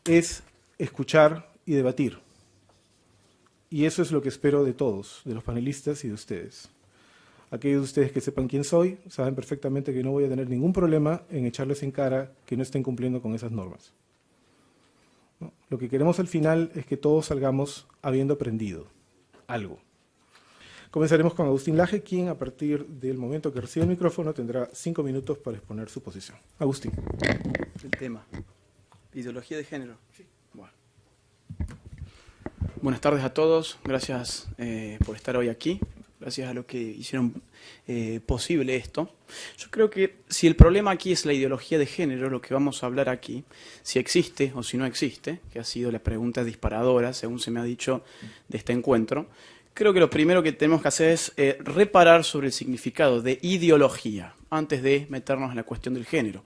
es escuchar y debatir. Y eso es lo que espero de todos, de los panelistas y de ustedes. Aquellos de ustedes que sepan quién soy, saben perfectamente que no voy a tener ningún problema en echarles en cara que no estén cumpliendo con esas normas. ¿No? Lo que queremos al final es que todos salgamos habiendo aprendido algo. Comenzaremos con Agustín Laje, quien a partir del momento que recibe el micrófono tendrá 5 minutos para exponer su posición. Agustín. El tema, ideología de género. Sí. Bueno. Buenas tardes a todos, gracias por estar hoy aquí, gracias a los que hicieron posible esto. Yo creo que si el problema aquí es la ideología de género, lo que vamos a hablar aquí, si existe o si no existe, que ha sido la pregunta disparadora, según se me ha dicho, de este encuentro, creo que lo primero que tenemos que hacer es reparar sobre el significado de ideología, antes de meternos en la cuestión del género.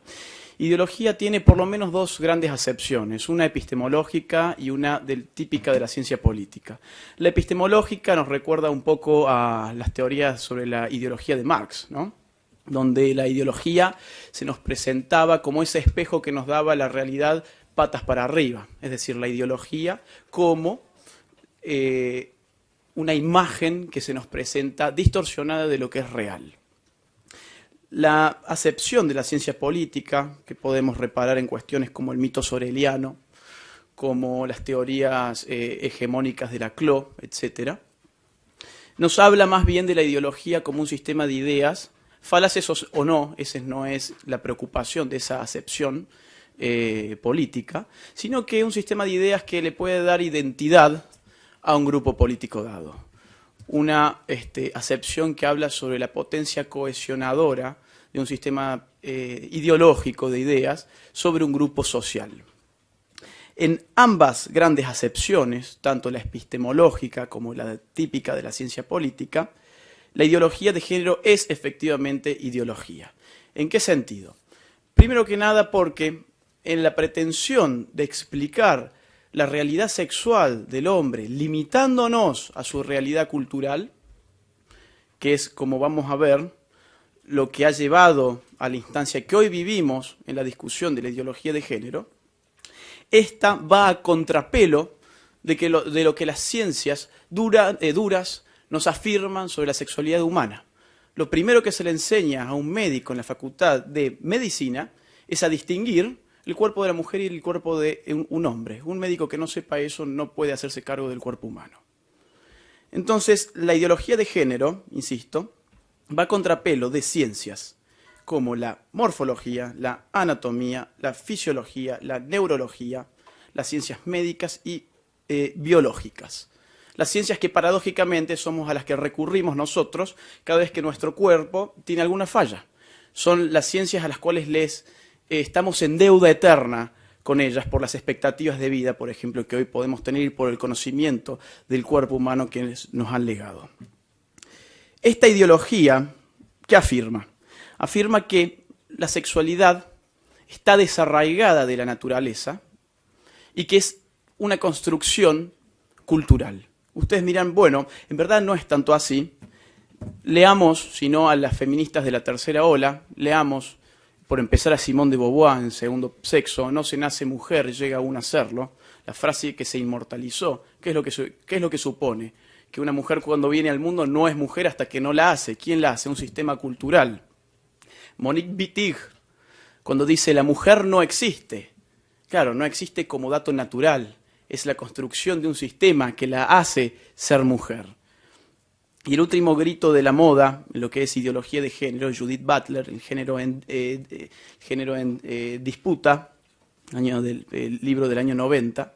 Ideología tiene por lo menos dos grandes acepciones, una epistemológica y una típica de la ciencia política. La epistemológica nos recuerda un poco a las teorías sobre la ideología de Marx, ¿no? Donde la ideología se nos presentaba como ese espejo que nos daba la realidad patas para arriba, es decir, la ideología como una imagen que se nos presenta distorsionada de lo que es real. La acepción de la ciencia política, que podemos reparar en cuestiones como el mito soreliano, como las teorías hegemónicas de la CLO, etc., nos habla más bien de la ideología como un sistema de ideas, falaces o no, esa no es la preocupación de esa acepción política, sino que es un sistema de ideas que le puede dar identidad a un grupo político dado. Una acepción que habla sobre la potencia cohesionadora de un sistema ideológico de ideas sobre un grupo social. En ambas grandes acepciones, tanto la epistemológica como la típica de la ciencia política, la ideología de género es efectivamente ideología. ¿En qué sentido? Primero que nada porque en la pretensión de explicar la realidad sexual del hombre, limitándonos a su realidad cultural, que es, como vamos a ver, lo que ha llevado a la instancia que hoy vivimos en la discusión de la ideología de género, esta va a contrapelo de lo que las ciencias duras nos afirman sobre la sexualidad humana. Lo primero que se le enseña a un médico en la facultad de medicina es a distinguir el cuerpo de la mujer y el cuerpo de un hombre. Un médico que no sepa eso no puede hacerse cargo del cuerpo humano. Entonces, la ideología de género, insisto, va a contrapelo de ciencias como la morfología, la anatomía, la fisiología, la neurología, las ciencias médicas y biológicas. Las ciencias que paradójicamente somos a las que recurrimos nosotros cada vez que nuestro cuerpo tiene alguna falla. Son las ciencias a las cuales estamos en deuda eterna con ellas por las expectativas de vida, por ejemplo, que hoy podemos tener y por el conocimiento del cuerpo humano que nos han legado. Esta ideología, ¿qué afirma? Afirma que la sexualidad está desarraigada de la naturaleza y que es una construcción cultural. Ustedes dirán, bueno, en verdad no es tanto así. Leamos, si no a las feministas de la tercera ola, leamos, por empezar, a Simone de Beauvoir en Segundo Sexo, no se nace mujer, llega aún a serlo, la frase que se inmortalizó. ¿Qué es lo que supone? Que una mujer cuando viene al mundo no es mujer hasta que no la hace. ¿Quién la hace? Un sistema cultural. Monique Wittig, cuando dice la mujer no existe, claro, no existe como dato natural, es la construcción de un sistema que la hace ser mujer. Y el último grito de la moda, lo que es ideología de género, Judith Butler, el género en disputa, el libro del año 90,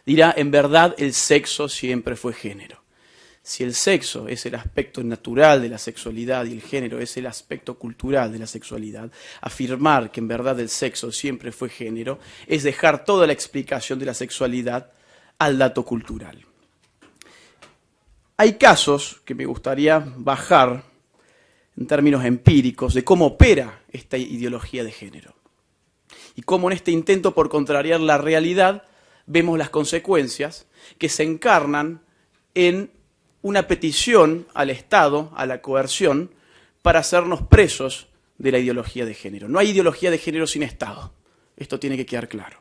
dirá, en verdad el sexo siempre fue género. Si el sexo es el aspecto natural de la sexualidad y el género es el aspecto cultural de la sexualidad, afirmar que en verdad el sexo siempre fue género es dejar toda la explicación de la sexualidad al dato cultural. Hay casos que me gustaría bajar en términos empíricos de cómo opera esta ideología de género y cómo en este intento por contrariar la realidad vemos las consecuencias que se encarnan en una petición al Estado, a la coerción, para hacernos presos de la ideología de género. No hay ideología de género sin Estado. Esto tiene que quedar claro.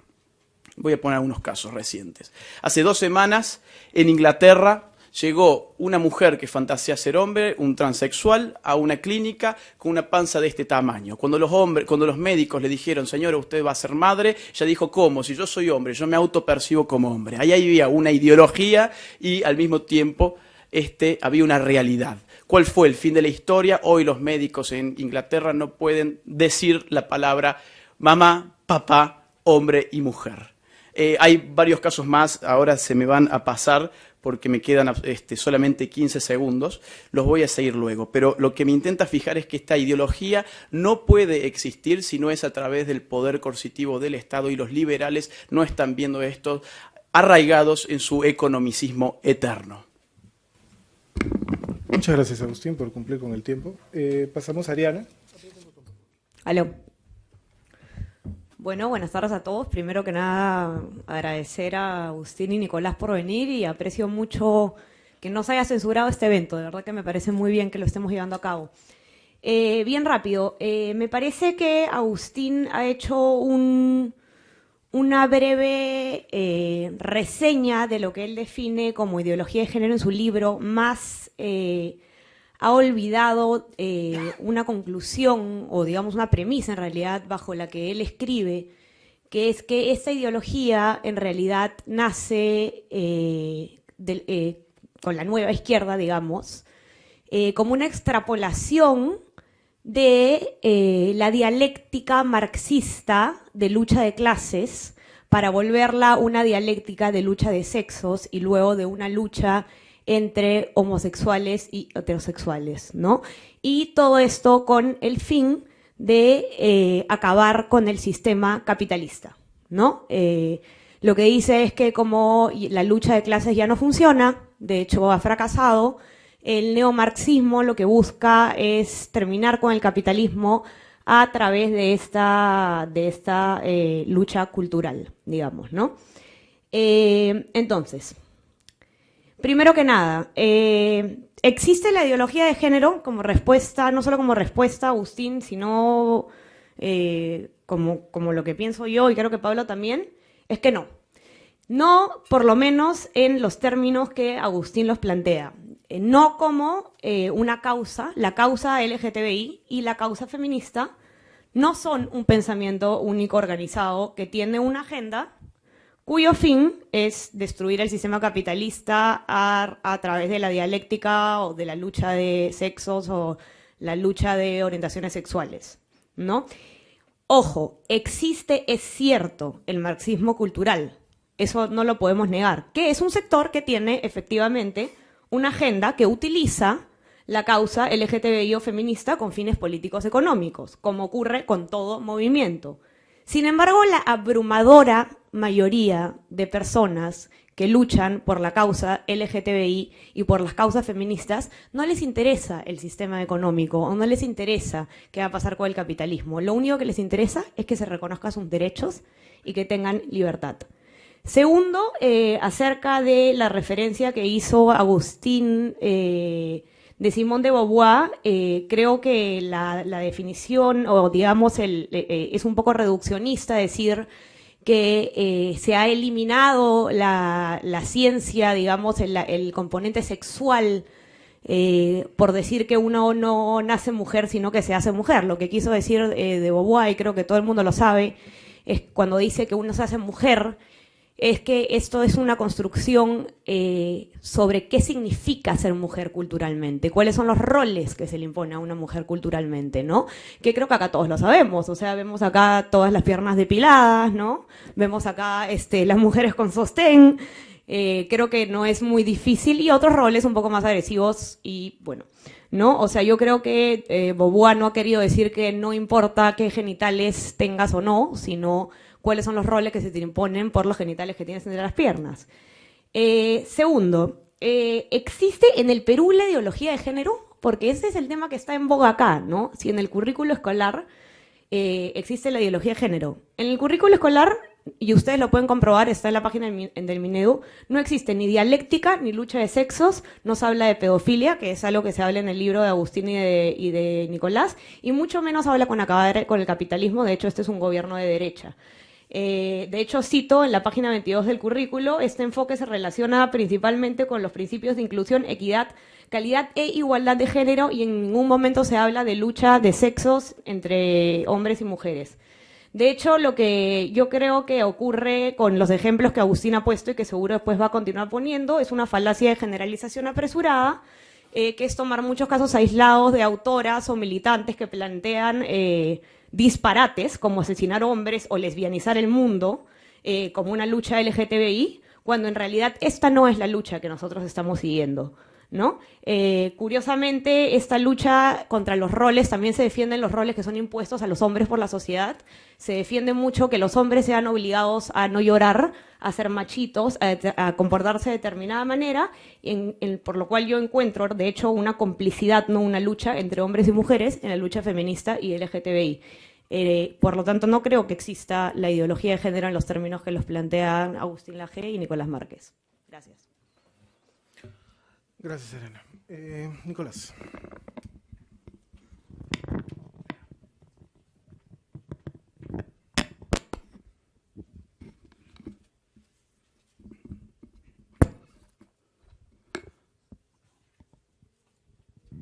Voy a poner algunos casos recientes. Hace 2 semanas, en Inglaterra, llegó una mujer que fantasea ser hombre, un transexual, a una clínica con una panza de este tamaño. Cuando los médicos le dijeron, señora, usted va a ser madre, ella dijo, ¿cómo? Si yo soy hombre, yo me autopercibo como hombre. Ahí había una ideología y al mismo tiempo había una realidad. ¿Cuál fue el fin de la historia? Hoy los médicos en Inglaterra no pueden decir la palabra mamá, papá, hombre y mujer. Hay varios casos más, ahora se me van a pasar porque me quedan solamente 15 segundos, los voy a seguir luego. Pero lo que me intenta fijar es que esta ideología no puede existir si no es a través del poder coercitivo del Estado, y los liberales no están viendo esto arraigados en su economicismo eterno. Muchas gracias, Agustín, por cumplir con el tiempo. Pasamos a Ariana. Aló. Bueno, buenas tardes a todos. Primero que nada, agradecer a Agustín y Nicolás por venir, y aprecio mucho que no se haya censurado este evento. De verdad que me parece muy bien que lo estemos llevando a cabo. Bien rápido, me parece que Agustín ha hecho una breve reseña de lo que él define como ideología de género en su libro, más ha olvidado una conclusión, o digamos una premisa en realidad, bajo la que él escribe, que es que esta ideología en realidad nace con la nueva izquierda, digamos, como una extrapolación de la dialéctica marxista de lucha de clases para volverla una dialéctica de lucha de sexos y luego de una lucha entre homosexuales y heterosexuales, ¿no? Y todo esto con el fin de acabar con el sistema capitalista, ¿no? Lo que dice es que como la lucha de clases ya no funciona, de hecho ha fracasado, el neomarxismo lo que busca es terminar con el capitalismo a través de esta lucha cultural, digamos, ¿no? Entonces, primero que nada, existe la ideología de género como respuesta, no solo como respuesta a Agustín, sino como lo que pienso yo, y creo que Pablo también, es que no. No, por lo menos en los términos que Agustín los plantea. No como una causa, la causa LGTBI y la causa feminista no son un pensamiento único organizado que tiene una agenda cuyo fin es destruir el sistema capitalista a través de la dialéctica o de la lucha de sexos o la lucha de orientaciones sexuales, ¿no? Ojo, existe, es cierto, el marxismo cultural, eso no lo podemos negar, que es un sector que tiene efectivamente una agenda que utiliza la causa LGTBI o feminista con fines políticos económicos, como ocurre con todo movimiento. Sin embargo, la abrumadora mayoría de personas que luchan por la causa LGTBI y por las causas feministas no les interesa el sistema económico o no les interesa qué va a pasar con el capitalismo. Lo único que les interesa es que se reconozcan sus derechos y que tengan libertad. Segundo, acerca de la referencia que hizo Agustín de Simone de Beauvoir, creo que la definición, o digamos, es un poco reduccionista decir que se ha eliminado la ciencia, digamos, el componente sexual, por decir que uno no nace mujer, sino que se hace mujer. Lo que quiso decir de Beauvoir, y creo que todo el mundo lo sabe, es cuando dice que uno se hace mujer, es que esto es una construcción sobre qué significa ser mujer culturalmente, cuáles son los roles que se le impone a una mujer culturalmente, ¿no? Que creo que acá todos lo sabemos, o sea, vemos acá todas las piernas depiladas, ¿no? Vemos acá las mujeres con sostén, creo que no es muy difícil, y otros roles un poco más agresivos y, bueno, ¿no? O sea, yo creo que Beauvoir no ha querido decir que no importa qué genitales tengas o no, sino cuáles son los roles que se te imponen por los genitales que tienes entre las piernas. Segundo, ¿existe en el Perú la ideología de género? Porque ese es el tema que está en boga acá, ¿no? Si en el currículo escolar existe la ideología de género. En el currículo escolar, y ustedes lo pueden comprobar, está en la página del Minedu, no existe ni dialéctica ni lucha de sexos, no se habla de pedofilia, que es algo que se habla en el libro de Agustín y de Nicolás, y mucho menos habla con acabar con el capitalismo. De hecho, este es un gobierno de derecha. De hecho, cito en la página 22 del currículo, este enfoque se relaciona principalmente con los principios de inclusión, equidad, calidad e igualdad de género y en ningún momento se habla de lucha de sexos entre hombres y mujeres. De hecho, lo que yo creo que ocurre con los ejemplos que Agustín ha puesto y que seguro después va a continuar poniendo es una falacia de generalización apresurada, que es tomar muchos casos aislados de autoras o militantes que plantean disparates como asesinar hombres o lesbianizar el mundo como una lucha LGTBI, cuando en realidad esta no es la lucha que nosotros estamos siguiendo, ¿no? Curiosamente, esta lucha contra los roles, también se defienden los roles que son impuestos a los hombres por la sociedad. Se defiende mucho que los hombres sean obligados a no llorar, a ser machitos, a comportarse de determinada manera, por lo cual yo encuentro, de hecho, una complicidad, no una lucha entre hombres y mujeres en la lucha feminista y LGTBI. Por lo tanto, no creo que exista la ideología de género en los términos que los plantean Agustín Laje y Nicolás Márquez. Gracias. Gracias, Elena. Nicolás.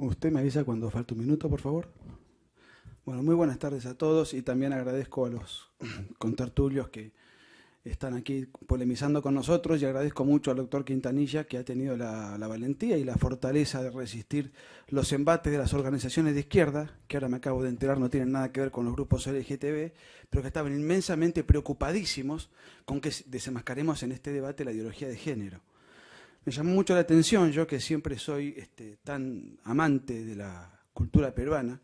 Usted me avisa cuando falte un minuto, por favor. Bueno, muy buenas tardes a todos y también agradezco a los contertulios que están aquí polemizando con nosotros y agradezco mucho al doctor Quintanilla que ha tenido la valentía y la fortaleza de resistir los embates de las organizaciones de izquierda, que ahora me acabo de enterar no tienen nada que ver con los grupos LGTB, pero que estaban inmensamente preocupadísimos con que desenmascaremos en este debate la ideología de género. Me llamó mucho la atención, yo que siempre soy tan amante de la cultura peruana,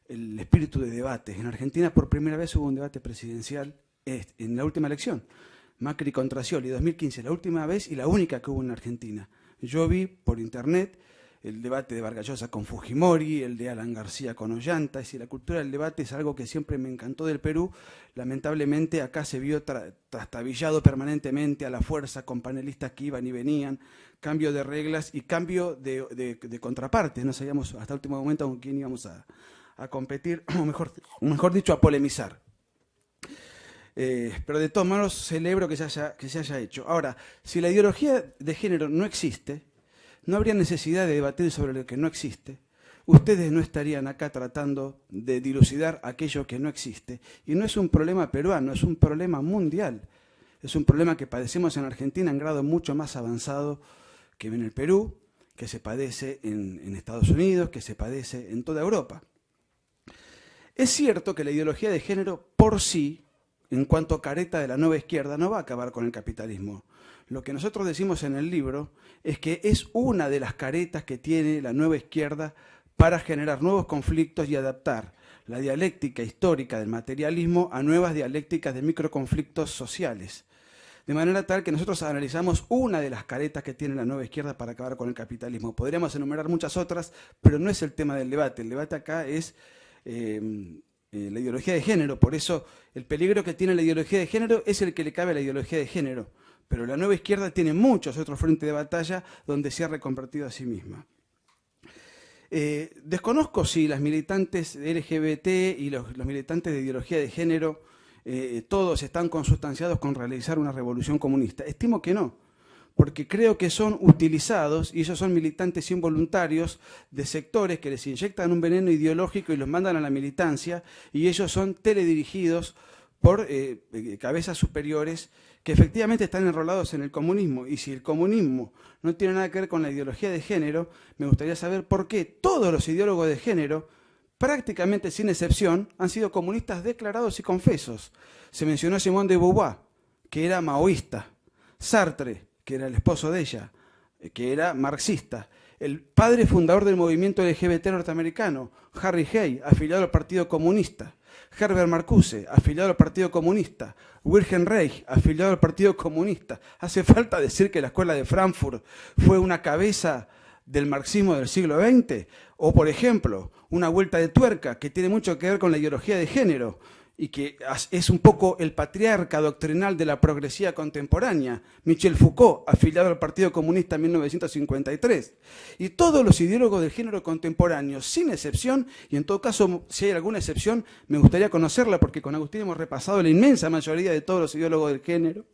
el espíritu de debate. En Argentina por primera vez hubo un debate presidencial en la última elección, Macri contra Scioli, 2015, la última vez y la única que hubo en Argentina. Yo vi por internet el debate de Vargas Llosa con Fujimori, el de Alan García con Ollanta. Es decir, la cultura del debate es algo que siempre me encantó del Perú. Lamentablemente acá se vio trastabillado permanentemente a la fuerza con panelistas que iban y venían, cambio de reglas y cambio de contrapartes. No sabíamos hasta el último momento con quién íbamos a competir, o mejor dicho, a polemizar. Pero de todos modos celebro que se haya hecho. Ahora, si la ideología de género no existe, no habría necesidad de debatir sobre lo que no existe. Ustedes no estarían acá tratando de dilucidar aquello que no existe. Y no es un problema peruano, es un problema mundial. Es un problema que padecemos en Argentina en grado mucho más avanzado que en el Perú, que se padece en Estados Unidos, que se padece en toda Europa. Es cierto que la ideología de género por sí, en cuanto a careta de la nueva izquierda, no va a acabar con el capitalismo. Lo que nosotros decimos en el libro es que es una de las caretas que tiene la nueva izquierda para generar nuevos conflictos y adaptar la dialéctica histórica del materialismo a nuevas dialécticas de microconflictos sociales. De manera tal que nosotros analizamos una de las caretas que tiene la nueva izquierda para acabar con el capitalismo. Podríamos enumerar muchas otras, pero no es el tema del debate. El debate acá es la ideología de género. Por eso el peligro que tiene la ideología de género es el que le cabe a la ideología de género. Pero la nueva izquierda tiene muchos otros frentes de batalla donde se ha reconvertido a sí misma. Desconozco si las militantes LGBT y los militantes de ideología de género todos están consustanciados con realizar una revolución comunista. Estimo que no, porque creo que son utilizados, y ellos son militantes involuntarios de sectores que les inyectan un veneno ideológico y los mandan a la militancia, y ellos son teledirigidos por cabezas superiores que efectivamente están enrolados en el comunismo. Y si el comunismo no tiene nada que ver con la ideología de género, me gustaría saber por qué todos los ideólogos de género, prácticamente sin excepción, han sido comunistas declarados y confesos. Se mencionó a Simone de Beauvoir, que era maoísta, Sartre, que era el esposo de ella, que era marxista, el padre fundador del movimiento LGBT norteamericano, Harry Hay, afiliado al Partido Comunista, Herbert Marcuse, afiliado al Partido Comunista, Wilhelm Reich, afiliado al Partido Comunista. Hace falta decir que la Escuela de Frankfurt fue una cabeza del marxismo del siglo XX, o por ejemplo, una vuelta de tuerca que tiene mucho que ver con la ideología de género. y que es un poco el patriarca doctrinal de la progresía contemporánea, Michel Foucault, afiliado al Partido Comunista en 1953. Y todos los ideólogos del género contemporáneo, sin excepción, y en todo caso, si hay alguna excepción, me gustaría conocerla, porque con Agustín hemos repasado la inmensa mayoría de todos los ideólogos del género,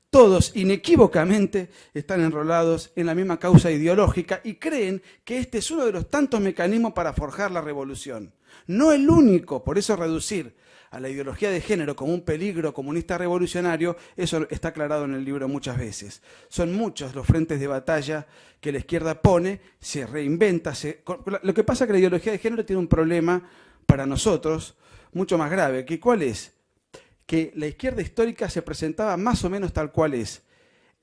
todos inequívocamente están enrolados en la misma causa ideológica y creen que este es uno de los tantos mecanismos para forjar la revolución. No el único, por eso reducir a la ideología de género como un peligro comunista revolucionario, eso está aclarado en el libro muchas veces. Son muchos los frentes de batalla que la izquierda pone, se reinventa. Lo que pasa es que la ideología de género tiene un problema para nosotros mucho más grave, que ¿cuál es? Que la izquierda histórica se presentaba más o menos tal cual es.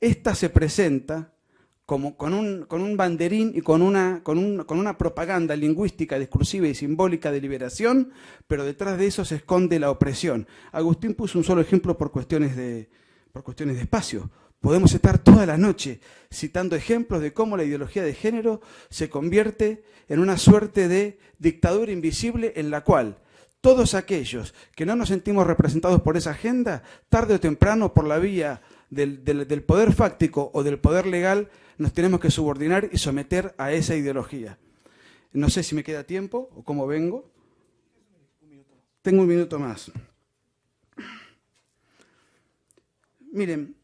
Esta se presenta como con un banderín y con una propaganda lingüística, discursiva y simbólica de liberación, pero detrás de eso se esconde la opresión. Agustín puso un solo ejemplo por cuestiones de espacio. Podemos estar toda la noche citando ejemplos de cómo la ideología de género se convierte en una suerte de dictadura invisible en la cual todos aquellos que no nos sentimos representados por esa agenda, tarde o temprano, por la vía del poder fáctico o del poder legal, nos tenemos que subordinar y someter a esa ideología. No sé si me queda tiempo o cómo vengo. Tengo un minuto más. Miren,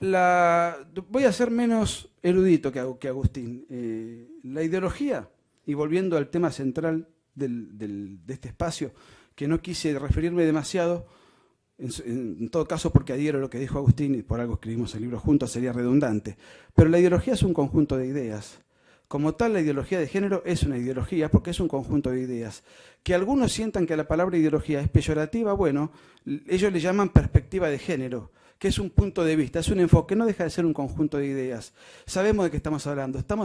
voy a ser menos erudito que Agustín. La ideología, y volviendo al tema central de este espacio, que no quise referirme demasiado, en todo caso porque adhiero a lo que dijo Agustín, y por algo escribimos el libro juntos, sería redundante. Pero la ideología es un conjunto de ideas. Como tal, la ideología de género es una ideología porque es un conjunto de ideas. Que algunos sientan que la palabra ideología es peyorativa, bueno, ellos le llaman perspectiva de género, que es un punto de vista, es un enfoque, no deja de ser un conjunto de ideas. Sabemos de qué estamos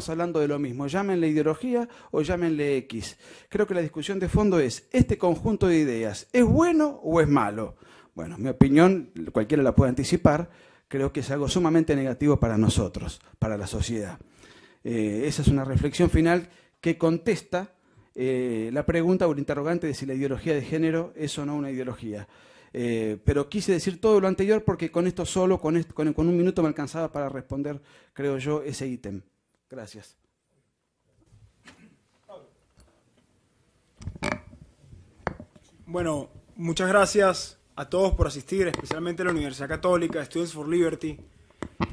hablando de lo mismo, llámenle ideología o llámenle X. Creo que la discusión de fondo es, ¿este conjunto de ideas es bueno o es malo? Bueno, mi opinión, cualquiera la puede anticipar, creo que es algo sumamente negativo para nosotros, para la sociedad. Esa es una reflexión final que contesta la pregunta o el interrogante de si la ideología de género es o no una ideología. Pero quise decir todo lo anterior porque con esto solo, con un minuto me alcanzaba para responder, creo yo, ese ítem. Gracias. Bueno, muchas gracias a todos por asistir, especialmente a la Universidad Católica, Students for Liberty,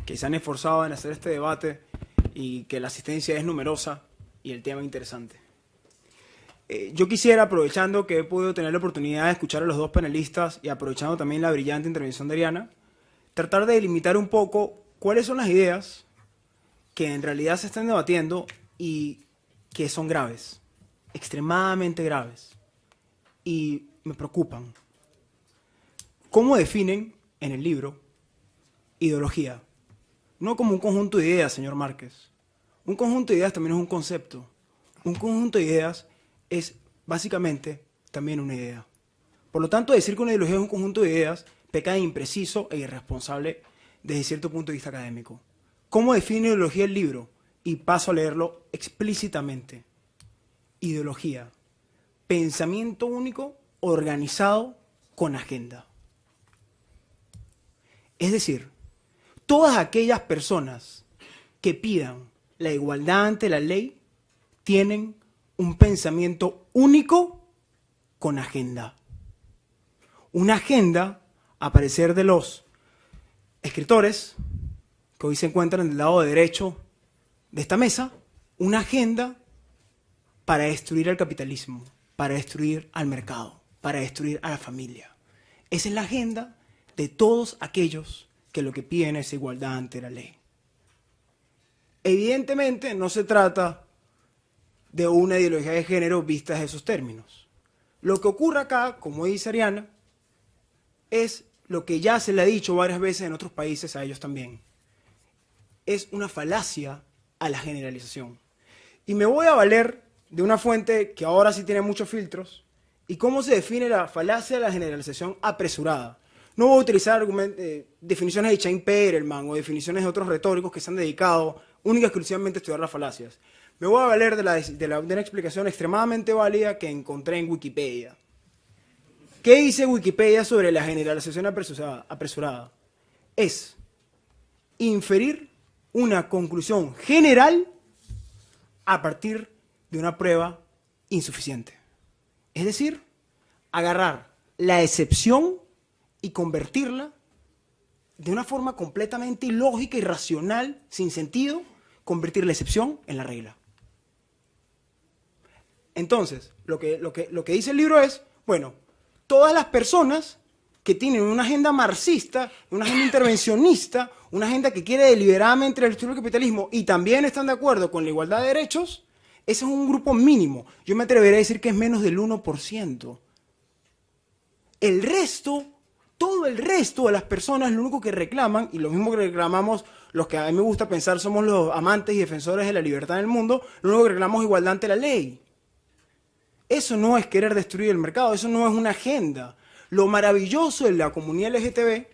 que se han esforzado en hacer este debate y que la asistencia es numerosa y el tema interesante. Yo quisiera, aprovechando que he podido tener la oportunidad de escuchar a los dos panelistas y aprovechando también la brillante intervención de Ariana, tratar de delimitar un poco cuáles son las ideas que en realidad se están debatiendo y que son graves, extremadamente graves, y me preocupan. ¿Cómo definen en el libro ideología? No como un conjunto de ideas, señor Márquez. Un conjunto de ideas también es un concepto. Un conjunto de ideas es básicamente también una idea. Por lo tanto, decir que una ideología es un conjunto de ideas peca de impreciso e irresponsable desde cierto punto de vista académico. ¿Cómo define ideología el libro? Y paso a leerlo explícitamente. Ideología. Pensamiento único organizado con agenda. Es decir, todas aquellas personas que pidan la igualdad ante la ley tienen un pensamiento único con agenda. Una agenda, a parecer de los escritores que hoy se encuentran del lado derecho de esta mesa, una agenda para destruir al capitalismo, para destruir al mercado, para destruir a la familia. Esa es la agenda de todos aquellos que lo que piden es igualdad ante la ley. Evidentemente no se trata de una ideología de género vista desde esos términos. Lo que ocurre acá, como dice Ariana, es lo que ya se le ha dicho varias veces en otros países a ellos también. Es una falacia a la generalización. Y me voy a valer de una fuente que ahora sí tiene muchos filtros. ¿Y cómo se define la falacia de la generalización apresurada? No voy a utilizar definiciones de Chaim Perelman o definiciones de otros retóricos que se han dedicado única y exclusivamente a estudiar las falacias. Me voy a valer de una explicación extremadamente válida que encontré en Wikipedia. ¿Qué dice Wikipedia sobre la generalización apresurada? Es inferir una conclusión general a partir de una prueba insuficiente. Es decir, agarrar la excepción y convertirla de una forma completamente ilógica, irracional, sin sentido, convertir la excepción en la regla. Entonces, lo que dice el libro es, bueno, todas las personas que tienen una agenda marxista, una agenda intervencionista, una agenda que quiere deliberadamente destruir el capitalismo y también están de acuerdo con la igualdad de derechos, ese es un grupo mínimo. Yo me atrevería a decir que es menos del 1%. El resto, todo el resto de las personas, lo único que reclaman, y lo mismo que reclamamos los que a mí me gusta pensar somos los amantes y defensores de la libertad en el mundo, lo único que reclamamos es igualdad ante la ley. Eso no es querer destruir el mercado, eso no es una agenda. Lo maravilloso de la comunidad LGTB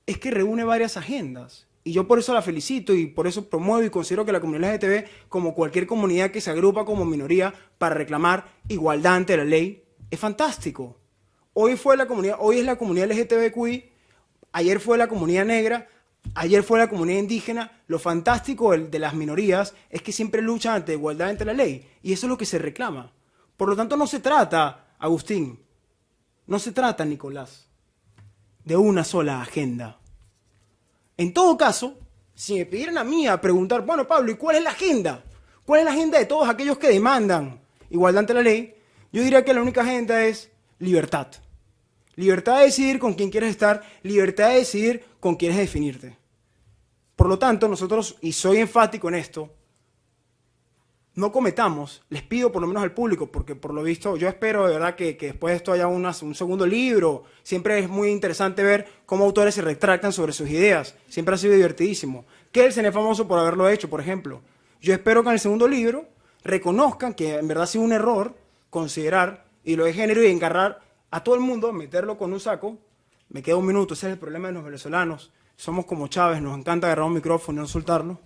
es que reúne varias agendas. Y yo por eso la felicito y por eso promuevo y considero que la comunidad LGTB, como cualquier comunidad que se agrupa como minoría para reclamar igualdad ante la ley, es fantástico. Hoy es la comunidad LGTBQI, ayer fue la comunidad negra, ayer fue la comunidad indígena. Lo fantástico de las minorías es que siempre luchan ante igualdad ante la ley. Y eso es lo que se reclama. Por lo tanto, no se trata, Agustín, no se trata, Nicolás, de una sola agenda. En todo caso, si me pidieran a mí a preguntar, bueno, Pablo, ¿y cuál es la agenda? ¿Cuál es la agenda de todos aquellos que demandan igualdad ante la ley? Yo diría que la única agenda es libertad. Libertad de decidir con quién quieres estar, libertad de decidir con quién quieres definirte. Por lo tanto, nosotros, y soy enfático en esto, no cometamos, les pido por lo menos al público, porque por lo visto yo espero de verdad que después de esto haya un segundo libro. Siempre es muy interesante ver cómo autores se retractan sobre sus ideas. Siempre ha sido divertidísimo. Kelsen es famoso por haberlo hecho, por ejemplo. Yo espero que en el segundo libro reconozcan que en verdad ha sido un error considerar y lo de género y engarrar a todo el mundo, meterlo con un saco. Me queda un minuto, ese es el problema de los venezolanos. Somos como Chávez, nos encanta agarrar un micrófono y no soltarlo.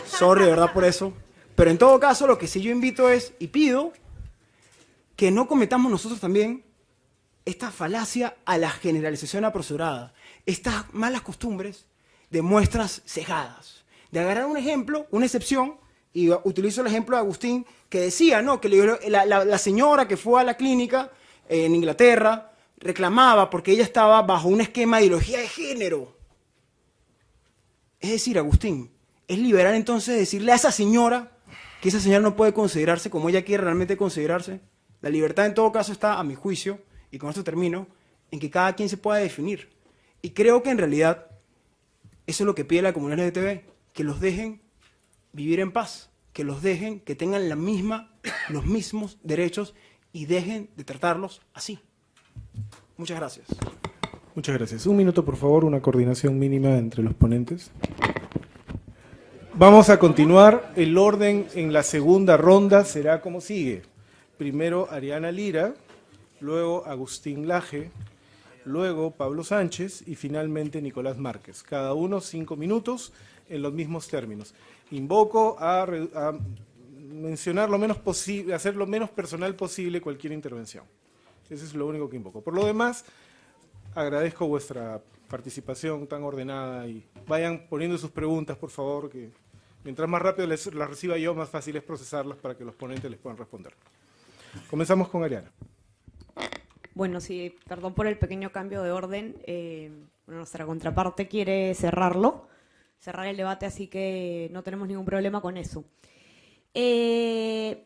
Sorry, de verdad, por eso. Pero en todo caso, lo que sí yo invito es, y pido, que no cometamos nosotros también esta falacia a la generalización apresurada, estas malas costumbres de muestras cegadas, de agarrar un ejemplo, una excepción, y utilizo el ejemplo de Agustín, que decía, ¿no?, que la señora que fue a la clínica en Inglaterra reclamaba porque ella estaba bajo un esquema de ideología de género. Es decir, Agustín, es liberal entonces decirle a esa señora que esa señora no puede considerarse como ella quiere realmente considerarse. La libertad en todo caso está, a mi juicio, y con esto termino, en que cada quien se pueda definir. Y creo que en realidad eso es lo que pide la comunidad LGTB, que los dejen vivir en paz, que los dejen, que tengan los mismos derechos y dejen de tratarlos así. Muchas gracias. Muchas gracias. Un minuto, por favor, una coordinación mínima entre los ponentes. Vamos a continuar. El orden en la segunda ronda será como sigue. Primero Ariana Lira, luego Agustín Laje, luego Pablo Sánchez y finalmente Nicolás Márquez. Cada uno 5 minutos en los mismos términos. Invoco a mencionar lo menos posible, hacer lo menos personal posible cualquier intervención. Eso es lo único que invoco. Por lo demás, agradezco vuestra participación tan ordenada y vayan poniendo sus preguntas, por favor, que mientras más rápido las reciba yo, más fácil es procesarlas para que los ponentes les puedan responder. Comenzamos con Ariana. Bueno, sí, perdón por el pequeño cambio de orden. Nuestra contraparte quiere cerrar el debate, así que no tenemos ningún problema con eso.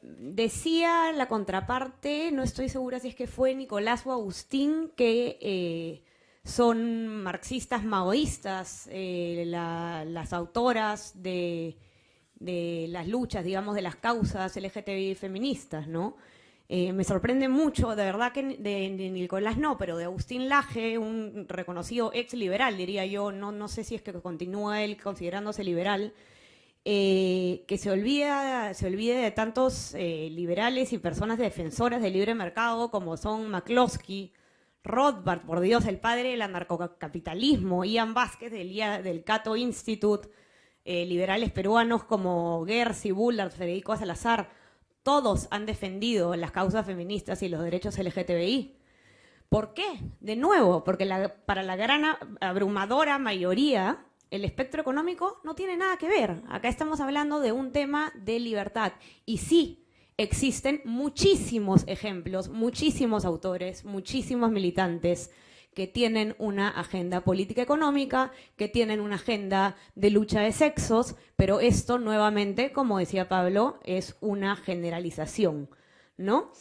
Decía la contraparte, no estoy segura si es que fue Nicolás o Agustín, que son marxistas maoístas, las autoras de las luchas, digamos, de las causas LGTBI feministas, ¿no? Me sorprende mucho, de verdad que de Nicolás no, pero de Agustín Laje, un reconocido ex liberal, diría yo, no sé si es que continúa él considerándose liberal, que se olvide de tantos liberales y personas defensoras del libre mercado como son McCloskey, Rothbard, por Dios, el padre del anarcocapitalismo, Ian Vázquez del Cato Institute, liberales peruanos como Gersi, Bullard, Federico Salazar, todos han defendido las causas feministas y los derechos LGTBI. ¿Por qué? De nuevo, porque para la gran abrumadora mayoría, el espectro económico no tiene nada que ver. Acá estamos hablando de un tema de libertad. Y sí, existen muchísimos ejemplos, muchísimos autores, muchísimos militantes que tienen una agenda política económica, que tienen una agenda de lucha de sexos, pero esto nuevamente, como decía Pablo, es una generalización, ¿no?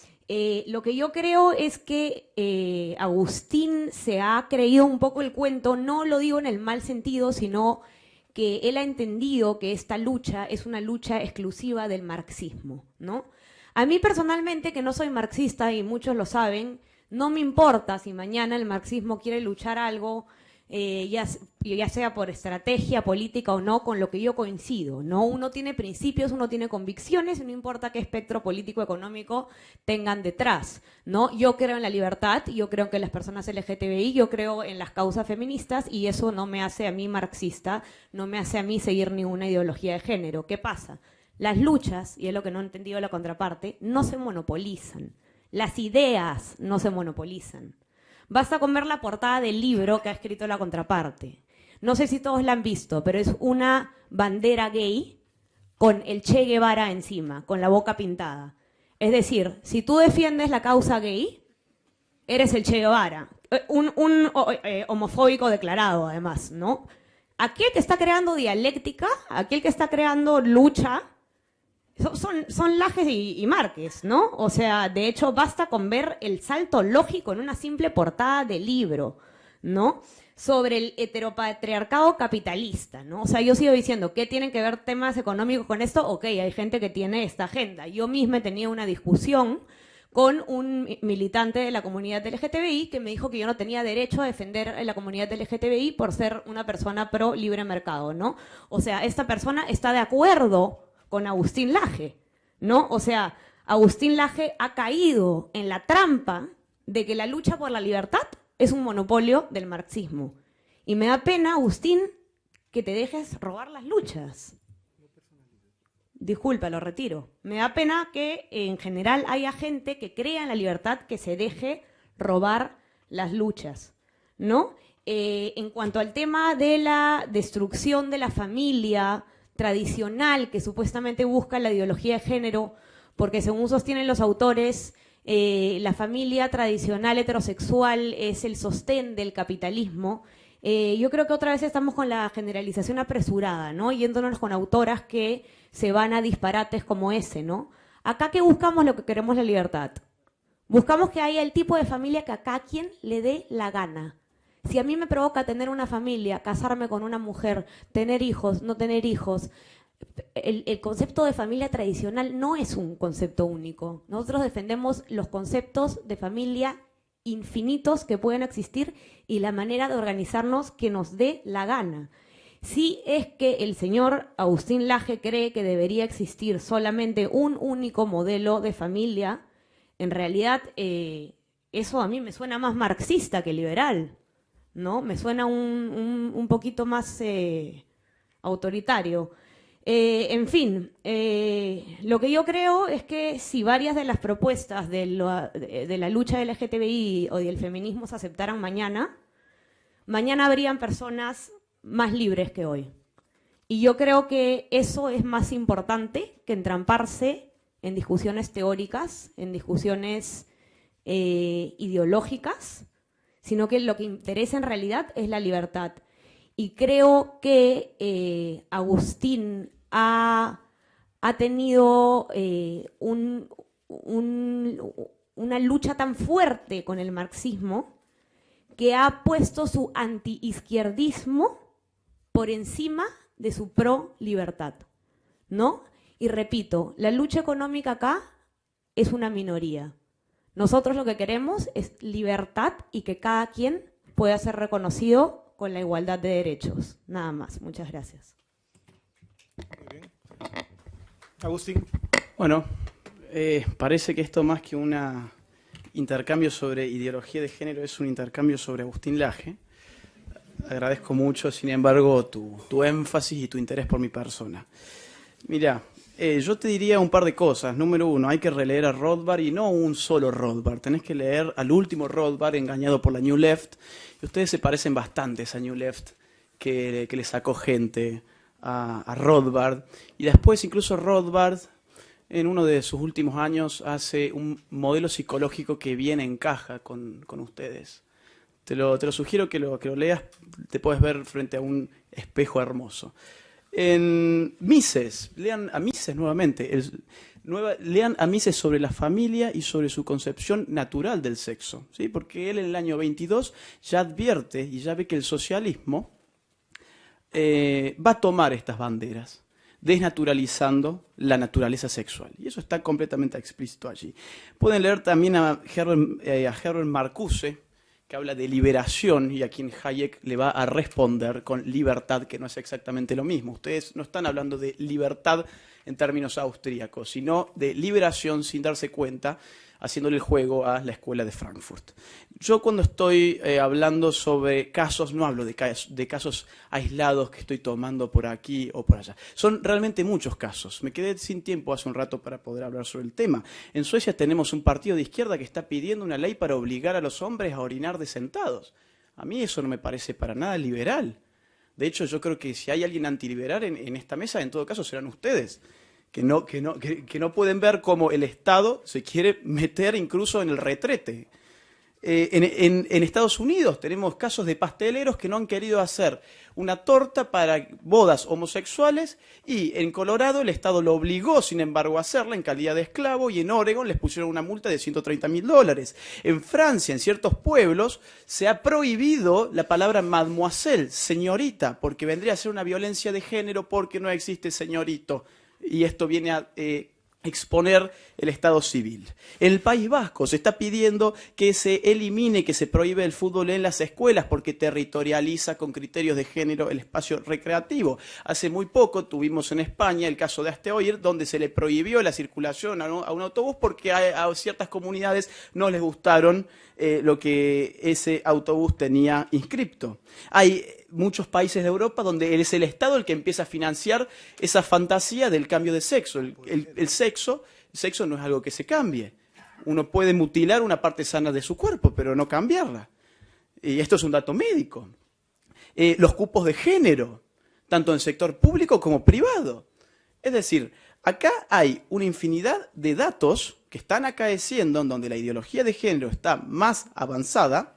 Lo que yo creo es que Agustín se ha creído un poco el cuento, no lo digo en el mal sentido, sino que él ha entendido que esta lucha es una lucha exclusiva del marxismo, ¿no? A mí personalmente, que no soy marxista y muchos lo saben, no me importa si mañana el marxismo quiere luchar algo, ya sea por estrategia política o no, con lo que yo coincido, ¿no? Uno tiene principios, uno tiene convicciones, y no importa qué espectro político económico tengan detrás, ¿no? Yo creo en la libertad, yo creo que las personas LGTBI, yo creo en las causas feministas, y eso no me hace a mí marxista, no me hace a mí seguir ninguna ideología de género. ¿Qué pasa? Las luchas, y es lo que no he entendido la contraparte, no se monopolizan. Las ideas no se monopolizan. Basta con ver la portada del libro que ha escrito la contraparte. No sé si todos la han visto, pero es una bandera gay con el Che Guevara encima, con la boca pintada. Es decir, si tú defiendes la causa gay, eres el Che Guevara. Un homofóbico declarado, además, ¿no? Aquel que está creando dialéctica, aquel que está creando lucha, son Lajes y Márquez, ¿no? O sea, de hecho, basta con ver el salto lógico en una simple portada de libro, ¿no? Sobre el heteropatriarcado capitalista, ¿no? O sea, yo sigo diciendo, ¿qué tienen que ver temas económicos con esto? Ok, hay gente que tiene esta agenda. Yo misma he tenido una discusión con un militante de la comunidad LGTBI que me dijo que yo no tenía derecho a defender a la comunidad LGTBI por ser una persona pro libre mercado, ¿no? O sea, esta persona está de acuerdo con Agustín Laje, ¿no? O sea, Agustín Laje ha caído en la trampa de que la lucha por la libertad es un monopolio del marxismo. Y me da pena, Agustín, que te dejes robar las luchas. Disculpa, lo retiro. Me da pena que en general haya gente que crea en la libertad que se deje robar las luchas, ¿no? En cuanto al tema de la destrucción de la familia tradicional que supuestamente busca la ideología de género, porque según sostienen los autores, la familia tradicional heterosexual es el sostén del capitalismo. Yo creo que otra vez estamos con la generalización apresurada, ¿no? Yéndonos con autoras que se van a disparates como ese, ¿no? Acá que buscamos lo que queremos, la libertad. Buscamos que haya el tipo de familia que a cada quien le dé la gana. Si a mí me provoca tener una familia, casarme con una mujer, tener hijos, no tener hijos, el concepto de familia tradicional no es un concepto único. Nosotros defendemos los conceptos de familia infinitos que pueden existir y la manera de organizarnos que nos dé la gana. Si es que el señor Agustín Laje cree que debería existir solamente un único modelo de familia, en realidad eso a mí me suena más marxista que liberal, ¿no? Me suena un poquito más autoritario. En fin, lo que yo creo es que si varias de las propuestas de la lucha LGTBI o del feminismo se aceptaran mañana habrían personas más libres que hoy. Y yo creo que eso es más importante que entramparse en discusiones teóricas, en discusiones ideológicas, sino que lo que interesa en realidad es la libertad. Y creo que Agustín ha tenido una lucha tan fuerte con el marxismo que ha puesto su antiizquierdismo por encima de su pro-libertad, ¿no? Y repito, la lucha económica acá es una minoría. Nosotros lo que queremos es libertad y que cada quien pueda ser reconocido con la igualdad de derechos. Nada más. Muchas gracias. Muy bien. Agustín. Bueno, parece que esto más que un intercambio sobre ideología de género es un intercambio sobre Agustín Laje. agradezco mucho, sin embargo, tu énfasis y tu interés por mi persona. Mira, yo te diría un par de cosas. Número uno, hay que releer a Rothbard y no un solo Rothbard. Tenés que leer al último Rothbard, engañado por la New Left. Y ustedes se parecen bastante a esa New Left que le sacó gente a Rothbard. Y después incluso Rothbard, en uno de sus últimos años, hace un modelo psicológico que bien encaja con ustedes. Te lo sugiero que lo leas, te puedes ver frente a un espejo hermoso. En Mises, lean a Mises nuevamente, lean a Mises sobre la familia y sobre su concepción natural del sexo, ¿sí? Porque él en el año 22 ya advierte y ya ve que el socialismo va a tomar estas banderas, desnaturalizando la naturaleza sexual. Y eso está completamente explícito allí. Pueden leer también a Herbert Marcuse, que habla de liberación y a quien Hayek le va a responder con libertad, que no es exactamente lo mismo. Ustedes no están hablando de libertad en términos austríacos, sino de liberación sin darse cuenta, haciéndole el juego a la escuela de Frankfurt. Yo cuando estoy hablando sobre casos, no hablo de casos aislados que estoy tomando por aquí o por allá. Son realmente muchos casos. Me quedé sin tiempo hace un rato para poder hablar sobre el tema. En Suecia tenemos un partido de izquierda que está pidiendo una ley para obligar a los hombres a orinar de sentados. A mí eso no me parece para nada liberal. De hecho, yo creo que si hay alguien antiliberal en esta mesa, en todo caso serán ustedes. Que no pueden ver cómo el Estado se quiere meter incluso en el retrete. En Estados Unidos tenemos casos de pasteleros que no han querido hacer una torta para bodas homosexuales y en Colorado el Estado lo obligó, sin embargo, a hacerla en calidad de esclavo y en Oregon les pusieron una multa de $130.000. En Francia, en ciertos pueblos, se ha prohibido la palabra mademoiselle, señorita, porque vendría a ser una violencia de género porque no existe señorito. Y esto viene a exponer el Estado civil. En el País Vasco se está pidiendo que se elimine, que se prohíbe el fútbol en las escuelas porque territorializa con criterios de género el espacio recreativo. Hace muy poco tuvimos en España el caso de Asteoir, donde se le prohibió la circulación a un autobús porque a ciertas comunidades no les gustaron lo que ese autobús tenía inscripto. Hay muchos países de Europa donde es el Estado el que empieza a financiar esa fantasía del cambio de sexo. El sexo no es algo que se cambie. Uno puede mutilar una parte sana de su cuerpo, pero no cambiarla. Y esto es un dato médico. Los cupos de género, tanto en sector público como privado. Es decir, acá hay una infinidad de datos que están acaeciendo en donde la ideología de género está más avanzada,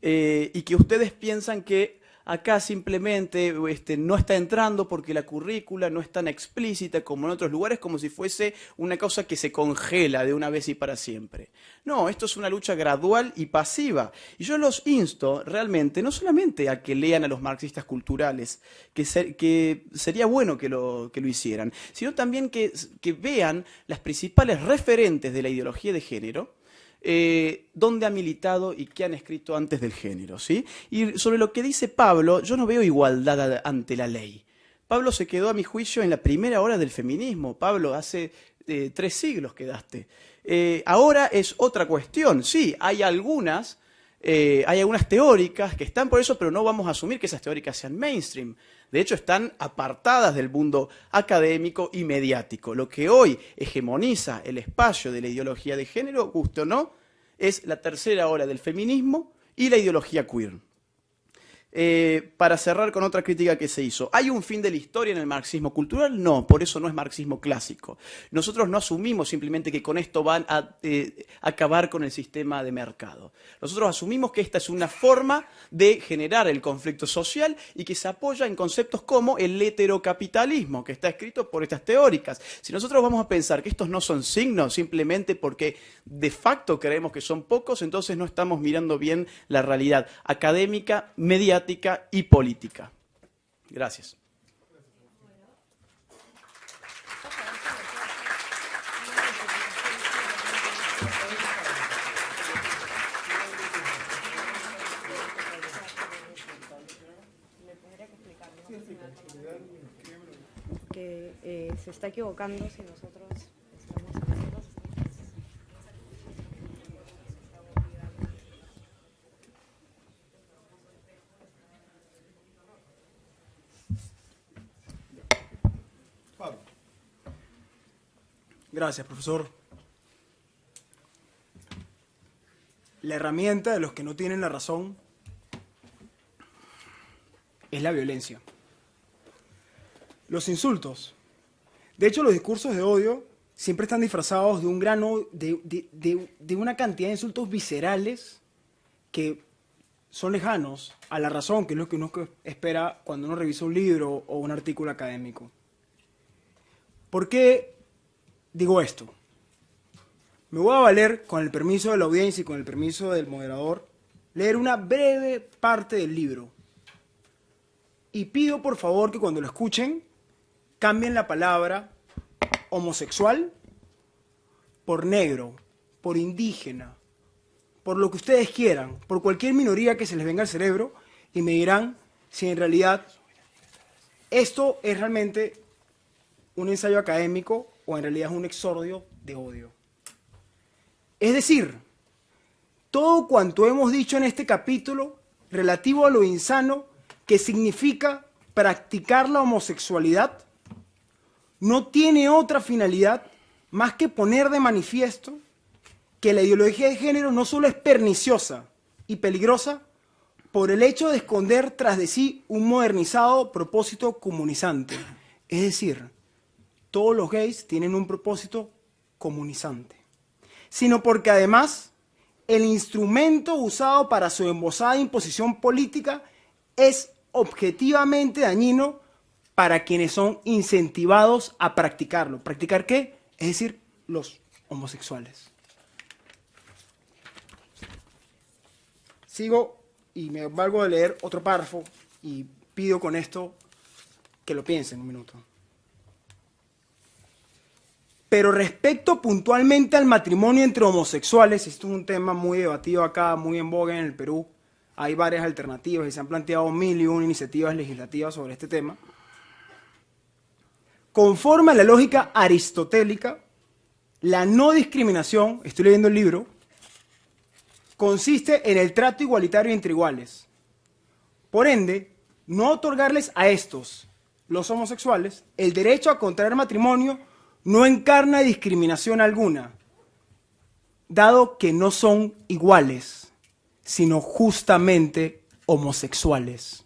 y que ustedes piensan que acá simplemente no está entrando porque la currícula no es tan explícita como en otros lugares, como si fuese una cosa que se congela de una vez y para siempre. No, esto es una lucha gradual y pasiva. Y yo los insto realmente, no solamente a que lean a los marxistas culturales, que sería bueno que lo hicieran, sino también que vean las principales referentes de la ideología de género, dónde ha militado y qué han escrito antes del género, ¿sí? Y sobre lo que dice Pablo, yo no veo igualdad ante la ley. Pablo se quedó, a mi juicio, en la primera hora del feminismo. Pablo, hace 3 siglos quedaste. Ahora es otra cuestión. Sí, hay algunas teóricas que están por eso, pero no vamos a asumir que esas teóricas sean mainstream. De hecho, están apartadas del mundo académico y mediático. Lo que hoy hegemoniza el espacio de la ideología de género, guste o no, es la tercera ola del feminismo y la ideología queer. Para cerrar con otra crítica que se hizo. ¿Hay un fin de la historia en el marxismo cultural? No, por eso no es marxismo clásico. Nosotros no asumimos simplemente que con esto van a acabar con el sistema de mercado. Nosotros asumimos que esta es una forma de generar el conflicto social y que se apoya en conceptos como el heterocapitalismo, que está escrito por estas teóricas. Si nosotros vamos a pensar que estos no son signos simplemente porque de facto creemos que son pocos, entonces no estamos mirando bien la realidad académica, mediática y política. Gracias. Que se está equivocando si nosotros Gracias, profesor. La herramienta de los que no tienen la razón es la violencia. Los insultos. De hecho, los discursos de odio siempre están disfrazados de un grano, de una cantidad de insultos viscerales que son lejanos a la razón, que es lo que uno espera cuando uno revisa un libro o un artículo académico. ¿Por qué digo esto? Me voy a valer, con el permiso de la audiencia y con el permiso del moderador, leer una breve parte del libro. Y pido por favor que cuando lo escuchen, cambien la palabra homosexual por negro, por indígena, por lo que ustedes quieran, por cualquier minoría que se les venga al cerebro, y me dirán si en realidad esto es realmente un ensayo académico o en realidad es un exordio de odio. Es decir, todo cuanto hemos dicho en este capítulo relativo a lo insano que significa practicar la homosexualidad no tiene otra finalidad más que poner de manifiesto que la ideología de género no solo es perniciosa y peligrosa por el hecho de esconder tras de sí un modernizado propósito comunizante. Es decir, todos los gays tienen un propósito comunizante, sino porque además el instrumento usado para su embosada imposición política es objetivamente dañino para quienes son incentivados a practicarlo. ¿Practicar qué? Es decir, los homosexuales. Sigo y me valgo de leer otro párrafo y pido con esto que lo piensen un minuto. Pero respecto puntualmente al matrimonio entre homosexuales, esto es un tema muy debatido acá, muy en boga en el Perú. Hay varias alternativas y se han planteado 1001 iniciativas legislativas sobre este tema. Conforme a la lógica aristotélica, la no discriminación, estoy leyendo el libro, consiste en el trato igualitario entre iguales. Por ende, no otorgarles a estos, los homosexuales, el derecho a contraer matrimonio no encarna discriminación alguna, dado que no son iguales, sino justamente homosexuales.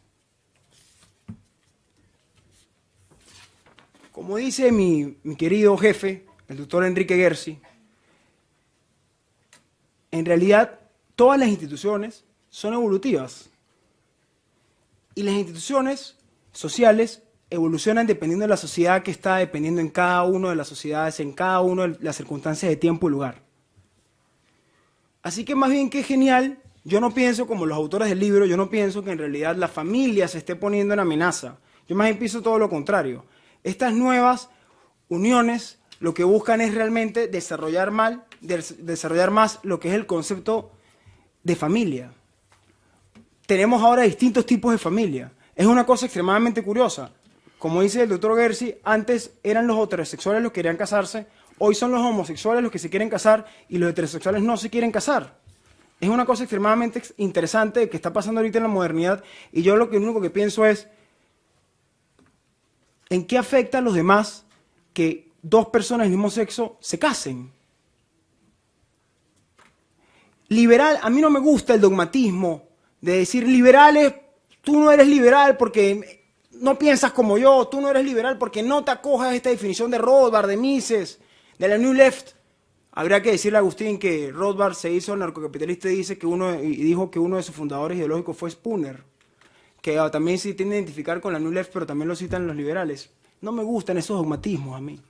Como dice mi querido jefe, el doctor Enrique Gersi, en realidad todas las instituciones son evolutivas y las instituciones sociales evolucionan dependiendo de la sociedad que está, dependiendo en cada una de las sociedades, en cada una de las circunstancias de tiempo y lugar. Así que más bien que genial, yo no pienso como los autores del libro, yo no pienso que en realidad la familia se esté poniendo en amenaza. Yo más bien pienso todo lo contrario. Estas nuevas uniones lo que buscan es realmente desarrollar más lo que es el concepto de familia. Tenemos ahora distintos tipos de familia. Es una cosa extremadamente curiosa. Como dice el doctor Gersi, antes eran los heterosexuales los que querían casarse, hoy son los homosexuales los que se quieren casar y los heterosexuales no se quieren casar. Es una cosa extremadamente interesante que está pasando ahorita en la modernidad y yo lo único que pienso es ¿en qué afecta a los demás que dos personas del mismo sexo se casen? Liberal, a mí no me gusta el dogmatismo de decir liberales, tú no eres liberal porque no piensas como yo, tú no eres liberal porque no te acojas a esta definición de Rothbard, de Mises, de la New Left. Habría que decirle a Agustín que Rothbard se hizo narcocapitalista y dijo que uno de sus fundadores ideológicos fue Spooner, que también se tiende a identificar con la New Left, pero también lo citan los liberales. No me gustan esos dogmatismos a mí.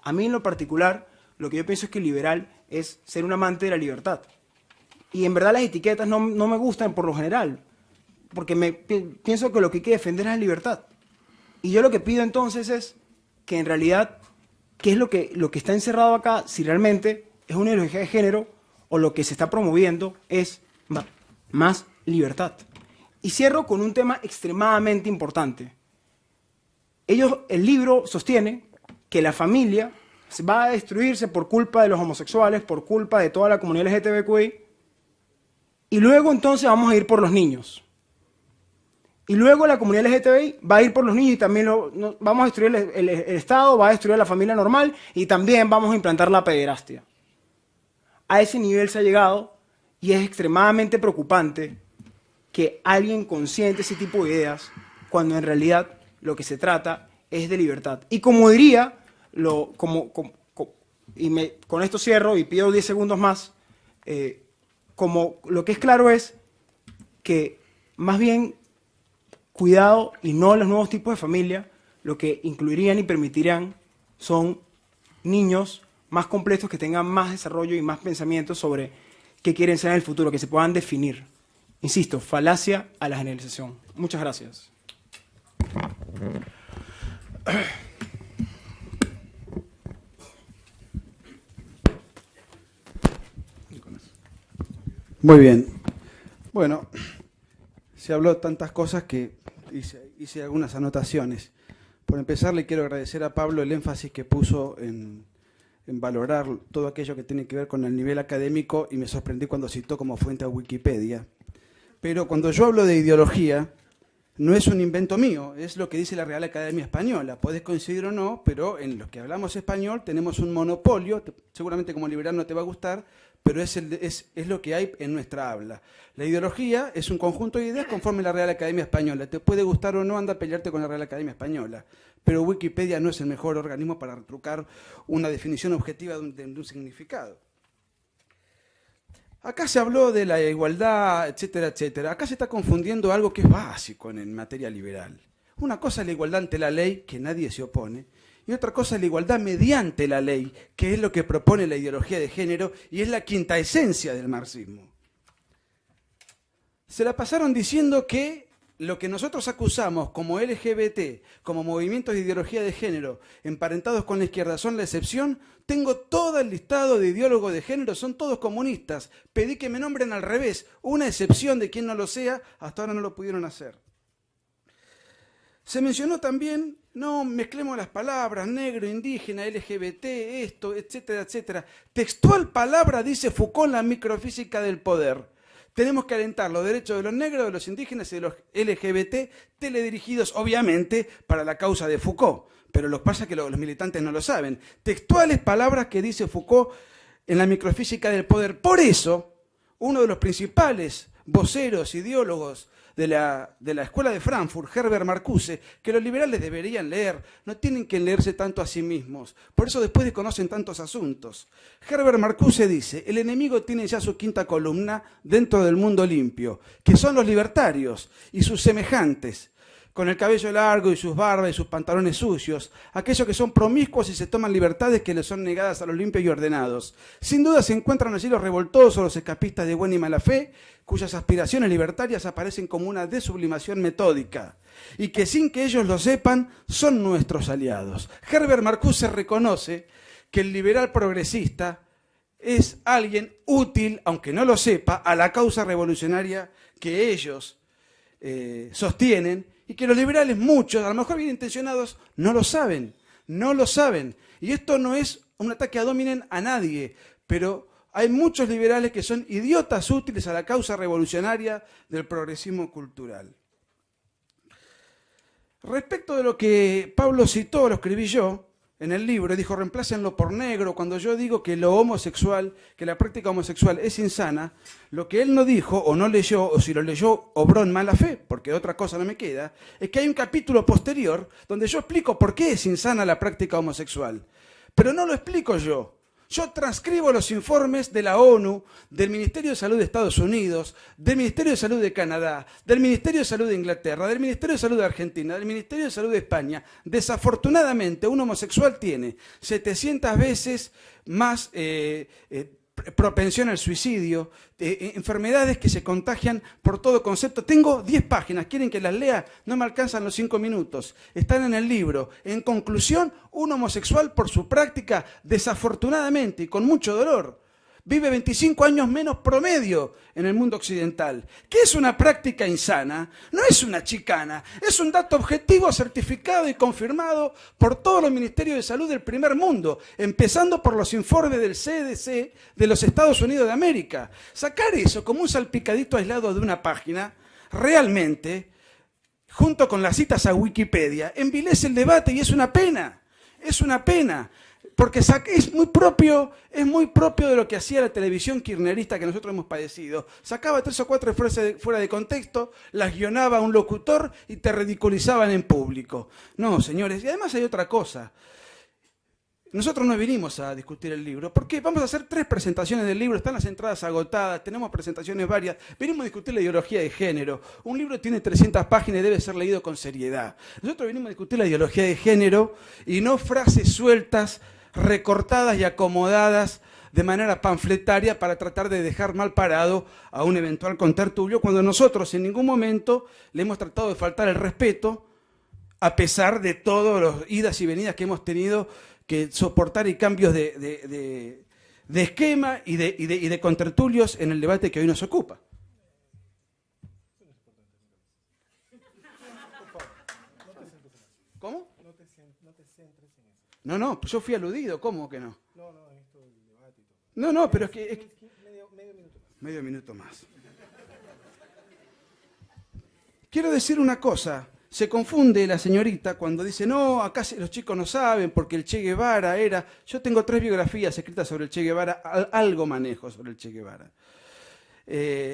A mí en lo particular, lo que yo pienso es que liberal es ser un amante de la libertad. Y en verdad las etiquetas no me gustan por lo general, porque pienso que lo que hay que defender es la libertad. Y yo lo que pido entonces es que en realidad, ¿qué es lo que está encerrado acá? Si realmente es una ideología de género o lo que se está promoviendo es más libertad. Y cierro con un tema extremadamente importante. El libro sostiene que la familia va a destruirse por culpa de los homosexuales, por culpa de toda la comunidad LGTBQI, y luego entonces vamos a ir por los niños. Y luego la comunidad LGTBI va a ir por los niños y también vamos a destruir el Estado, va a destruir la familia normal y también vamos a implantar la pederastia. A ese nivel se ha llegado y es extremadamente preocupante que alguien consiente ese tipo de ideas cuando en realidad lo que se trata es de libertad. Y como diría, con esto cierro y pido 10 segundos más, como lo que es claro es que más bien cuidado y no los nuevos tipos de familia, lo que incluirían y permitirían son niños más completos que tengan más desarrollo y más pensamiento sobre qué quieren ser en el futuro, que se puedan definir. Insisto, falacia a la generalización. Muchas gracias. Muy bien. Bueno, se habló tantas cosas que hice algunas anotaciones. Por empezar, le quiero agradecer a Pablo el énfasis que puso en valorar todo aquello que tiene que ver con el nivel académico y me sorprendí cuando citó como fuente a Wikipedia. Pero cuando yo hablo de ideología, no es un invento mío, es lo que dice la Real Academia Española. Podés coincidir o no, pero en los que hablamos español tenemos un monopolio, seguramente como liberal no te va a gustar, pero es lo que hay en nuestra habla. La ideología es un conjunto de ideas conforme a la Real Academia Española. Te puede gustar o no, anda a pelearte con la Real Academia Española. Pero Wikipedia no es el mejor organismo para retrucar una definición objetiva de un significado. Acá se habló de la igualdad, etcétera, etcétera. Acá se está confundiendo algo que es básico en materia liberal. Una cosa es la igualdad ante la ley, que nadie se opone, y otra cosa es la igualdad mediante la ley, que es lo que propone la ideología de género y es la quinta esencia del marxismo. Se la pasaron diciendo que lo que nosotros acusamos como LGBT, como movimientos de ideología de género emparentados con la izquierda son la excepción. Tengo todo el listado de ideólogos de género, son todos comunistas. Pedí que me nombren al revés, una excepción de quien no lo sea, hasta ahora no lo pudieron hacer. Se mencionó también, no mezclemos las palabras, negro, indígena, LGBT, esto, etcétera, etcétera. Textual palabra dice Foucault en la microfísica del poder. Tenemos que alentar los derechos de los negros, de los indígenas y de los LGBT, teledirigidos obviamente para la causa de Foucault. Pero lo que pasa es que los militantes no lo saben. Textuales palabras que dice Foucault en la microfísica del poder. Por eso, uno de los principales voceros, ideólogos de la Escuela de Frankfurt, Herbert Marcuse, que los liberales deberían leer, no tienen que leerse tanto a sí mismos, por eso después desconocen tantos asuntos. Herbert Marcuse dice, el enemigo tiene ya su quinta columna dentro del mundo limpio, que son los libertarios y sus semejantes, con el cabello largo y sus barbas y sus pantalones sucios, aquellos que son promiscuos y se toman libertades que les son negadas a los limpios y ordenados. Sin duda se encuentran allí los revoltosos, los escapistas de buena y mala fe, cuyas aspiraciones libertarias aparecen como una desublimación metódica, y que sin que ellos lo sepan, son nuestros aliados. Herbert Marcuse reconoce que el liberal progresista es alguien útil, aunque no lo sepa, a la causa revolucionaria que ellos sostienen, y que los liberales, muchos, a lo mejor bien intencionados, no lo saben, no lo saben. Y esto no es un ataque ad hominem a nadie, pero hay muchos liberales que son idiotas útiles a la causa revolucionaria del progresismo cultural. Respecto de lo que Pablo citó, lo escribí yo en el libro, dijo, reemplácenlo por negro. Cuando yo digo que lo homosexual, que la práctica homosexual es insana, lo que él no dijo o no leyó, o si lo leyó, obró en mala fe, porque otra cosa no me queda, es que hay un capítulo posterior donde yo explico por qué es insana la práctica homosexual. Pero no lo explico yo. Yo transcribo los informes de la ONU, del Ministerio de Salud de Estados Unidos, del Ministerio de Salud de Canadá, del Ministerio de Salud de Inglaterra, del Ministerio de Salud de Argentina, del Ministerio de Salud de España. Desafortunadamente, un homosexual tiene 700 veces más propensión al suicidio, enfermedades que se contagian por todo concepto. Tengo 10 páginas, ¿quieren que las lea? No me alcanzan los 5 minutos. Están en el libro. En conclusión, un homosexual por su práctica, desafortunadamente y con mucho dolor, vive 25 años menos promedio en el mundo occidental. ¿Qué es una práctica insana? No es una chicana, es un dato objetivo, certificado y confirmado por todos los ministerios de salud del primer mundo, empezando por los informes del CDC de los Estados Unidos de América. Sacar eso como un salpicadito aislado de una página, realmente junto con las citas a Wikipedia, envilece el debate y es una pena, porque es muy propio de lo que hacía la televisión kirchnerista que nosotros hemos padecido. Sacaba 3 o 4 frases fuera de contexto, las guionaba un locutor y te ridiculizaban en público. No, señores, y además hay otra cosa. Nosotros no vinimos a discutir el libro, porque vamos a hacer 3 presentaciones del libro, están las entradas agotadas, tenemos presentaciones varias, venimos a discutir la ideología de género. Un libro tiene 300 páginas y debe ser leído con seriedad. Nosotros venimos a discutir la ideología de género y no frases sueltas, recortadas y acomodadas de manera panfletaria para tratar de dejar mal parado a un eventual contertulio, cuando nosotros en ningún momento le hemos tratado de faltar el respeto, a pesar de todas las idas y venidas que hemos tenido que soportar y cambios de esquema y de contertulios en el debate que hoy nos ocupa. ¿Cómo? No, yo fui aludido, ¿cómo que no? No, pero es que... Medio minuto más. Quiero decir una cosa. Se confunde la señorita cuando dice, no, acá los chicos no saben porque el Che Guevara era... Yo tengo 3 biografías escritas sobre el Che Guevara, algo manejo sobre el Che Guevara.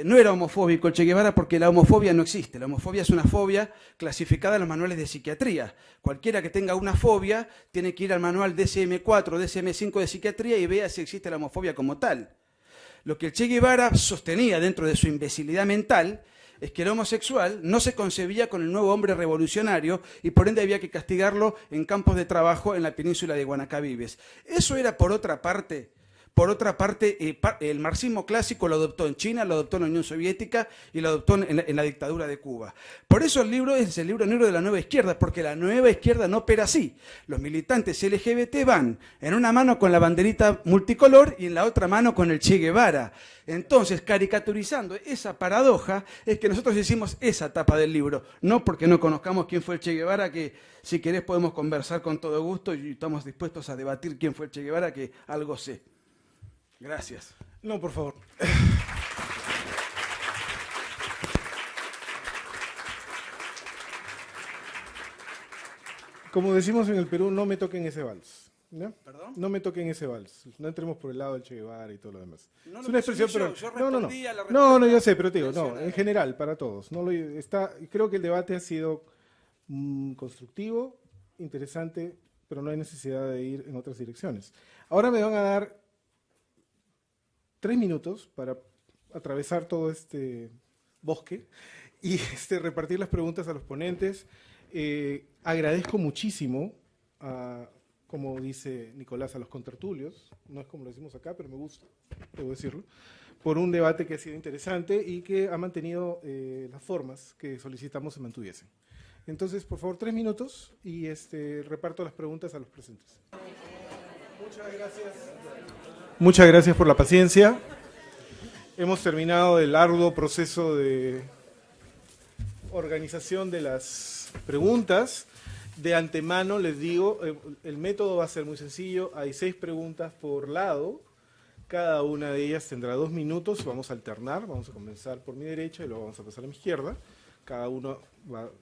No era homofóbico el Che Guevara porque la homofobia no existe. La homofobia es una fobia clasificada en los manuales de psiquiatría. Cualquiera que tenga una fobia tiene que ir al manual DSM-4, DSM-5 de psiquiatría y vea si existe la homofobia como tal. Lo que el Che Guevara sostenía dentro de su imbecilidad mental es que el homosexual no se concebía con el nuevo hombre revolucionario y por ende había que castigarlo en campos de trabajo en la península de Guanacabibes. Eso era, por otra parte, el marxismo clásico lo adoptó en China, lo adoptó en la Unión Soviética y lo adoptó en la dictadura de Cuba. Por eso el libro es el libro negro de la nueva izquierda, porque la nueva izquierda no opera así. Los militantes LGBT van en una mano con la banderita multicolor y en la otra mano con el Che Guevara. Entonces, caricaturizando esa paradoja, es que nosotros hicimos esa tapa del libro. No porque no conozcamos quién fue el Che Guevara, que si querés podemos conversar con todo gusto y estamos dispuestos a debatir quién fue el Che Guevara, que algo sé. Gracias. No, por favor. Como decimos en el Perú, no me toquen ese vals. ¿Ya? ¿Perdón? No me toquen ese vals. No entremos por el lado del Che Guevara y todo lo demás. No, es una expresión, pero yo no. respondí a la respuesta No, yo sé, pero te digo, no, mencionada. en general, para todos. Creo que el debate ha sido constructivo, interesante, pero no hay necesidad de ir en otras direcciones. Ahora me van a dar 3 minutos para atravesar todo este bosque y repartir las preguntas a los ponentes. Agradezco muchísimo, como dice Nicolás, a los contertulios, no es como lo decimos acá, pero me gusta, debo decirlo, por un debate que ha sido interesante y que ha mantenido las formas que solicitamos se mantuviesen. Entonces, por favor, 3 minutos y reparto las preguntas a los presentes. Muchas gracias. Muchas gracias por la paciencia. Hemos terminado el arduo proceso de organización de las preguntas. De antemano les digo, el método va a ser muy sencillo. Hay 6 preguntas por lado. Cada una de ellas tendrá 2 minutos. Vamos a alternar. Vamos a comenzar por mi derecha y luego vamos a pasar a mi izquierda. Cada uno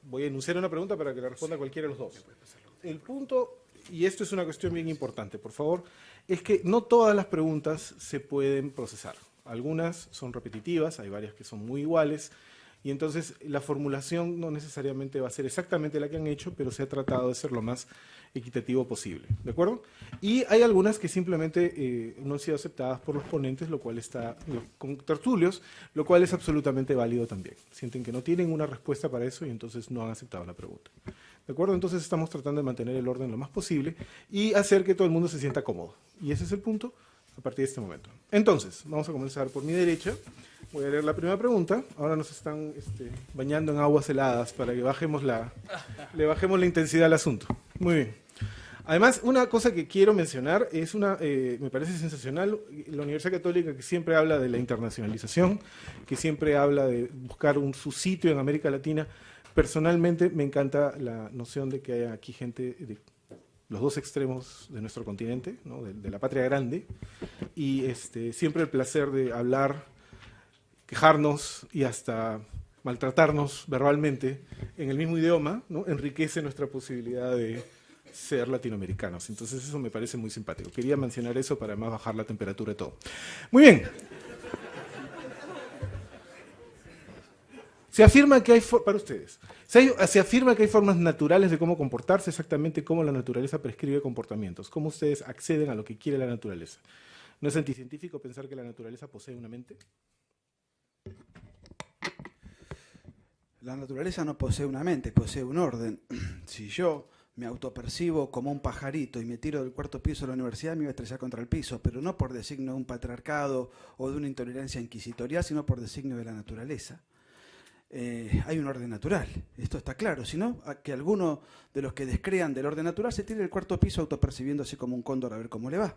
voy a enunciar una pregunta para que la responda cualquiera de los dos. El punto, y esto es una cuestión bien importante, por favor, es que no todas las preguntas se pueden procesar. Algunas son repetitivas, hay varias que son muy iguales, y entonces la formulación no necesariamente va a ser exactamente la que han hecho, pero se ha tratado de ser lo más equitativo posible, ¿de acuerdo? Y hay algunas que simplemente no han sido aceptadas por los ponentes, lo cual está con tertulios, lo cual es absolutamente válido también. Sienten que no tienen una respuesta para eso y entonces no han aceptado la pregunta. ¿De acuerdo? Entonces estamos tratando de mantener el orden lo más posible y hacer que todo el mundo se sienta cómodo. Y ese es el punto a partir de este momento. Entonces, vamos a comenzar por mi derecha. Voy a leer la primera pregunta. Ahora nos están bañando en aguas heladas para que le bajemos la intensidad al asunto. Muy bien. Además, una cosa que quiero mencionar es me parece sensacional, la Universidad Católica que siempre habla de la internacionalización, que siempre habla de buscar su sitio en América Latina. Personalmente me encanta la noción de que haya aquí gente de los dos extremos de nuestro continente, ¿no? de la patria grande, y siempre el placer de hablar, quejarnos y hasta maltratarnos verbalmente en el mismo idioma, ¿no? Enriquece nuestra posibilidad de ser latinoamericanos. Entonces eso me parece muy simpático. Quería mencionar eso para además bajar la temperatura de todo. Muy bien. Se afirma que hay, para ustedes, se afirma que hay formas naturales de cómo comportarse, exactamente como la naturaleza prescribe comportamientos. ¿Cómo ustedes acceden a lo que quiere la naturaleza? ¿No es anticientífico pensar que la naturaleza posee una mente? La naturaleza no posee una mente, posee un orden. Si yo me autopercibo como un pajarito y me tiro del cuarto piso de la universidad, me voy a estrellar contra el piso, pero no por designio de un patriarcado o de una intolerancia inquisitorial, sino por designio de la naturaleza. Hay un orden natural, esto está claro, sino que alguno de los que descrean del orden natural se tire del cuarto piso autopercibiéndose como un cóndor a ver cómo le va.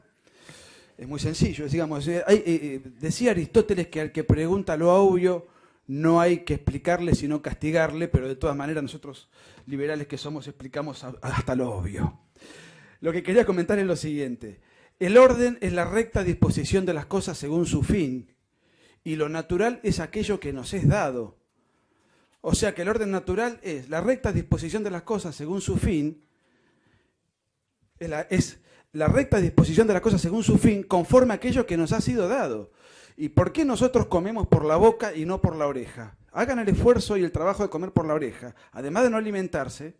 Es muy sencillo, digamos, decía Aristóteles que al que pregunta lo obvio no hay que explicarle sino castigarle, pero de todas maneras nosotros liberales que somos explicamos hasta lo obvio. Lo que quería comentar es lo siguiente: el orden es la recta disposición de las cosas según su fin, y lo natural es aquello que nos es dado. O sea que el orden natural es la recta disposición de las cosas según su fin, es la recta disposición de las cosas según su fin, conforme a aquello que nos ha sido dado. ¿Y por qué nosotros comemos por la boca y no por la oreja? Hagan el esfuerzo y el trabajo de comer por la oreja. Además de no alimentarse,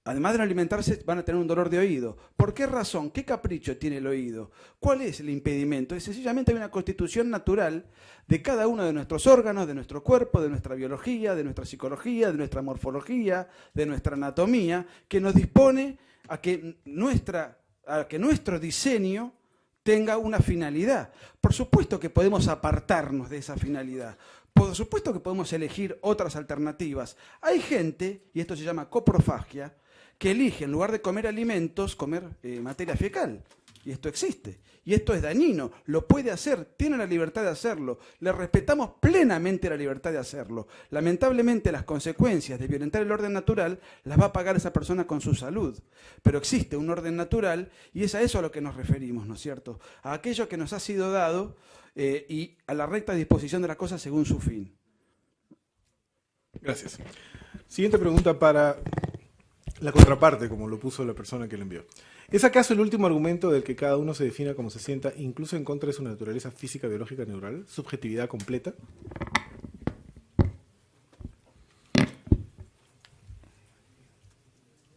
van a tener un dolor de oído. ¿Por qué razón? ¿Qué capricho tiene el oído? ¿Cuál es el impedimento? Es sencillamente una constitución natural de cada uno de nuestros órganos, de nuestro cuerpo, de nuestra biología, de nuestra psicología, de nuestra morfología, de nuestra anatomía, que nos dispone a que nuestro diseño tenga una finalidad. Por supuesto que podemos apartarnos de esa finalidad. Por supuesto que podemos elegir otras alternativas. Hay gente, y esto se llama coprofagia, que elige en lugar de comer alimentos, comer materia fecal. Y esto existe. Y esto es dañino. Lo puede hacer, tiene la libertad de hacerlo. Le respetamos plenamente la libertad de hacerlo. Lamentablemente las consecuencias de violentar el orden natural las va a pagar esa persona con su salud. Pero existe un orden natural y es a eso a lo que nos referimos, ¿no es cierto? A aquello que nos ha sido dado y a la recta disposición de las cosas según su fin. Gracias. Siguiente pregunta para la contraparte, como lo puso la persona que lo envió. ¿Es acaso el último argumento del que cada uno se defina como se sienta, incluso en contra de su naturaleza física, biológica, neural, subjetividad completa?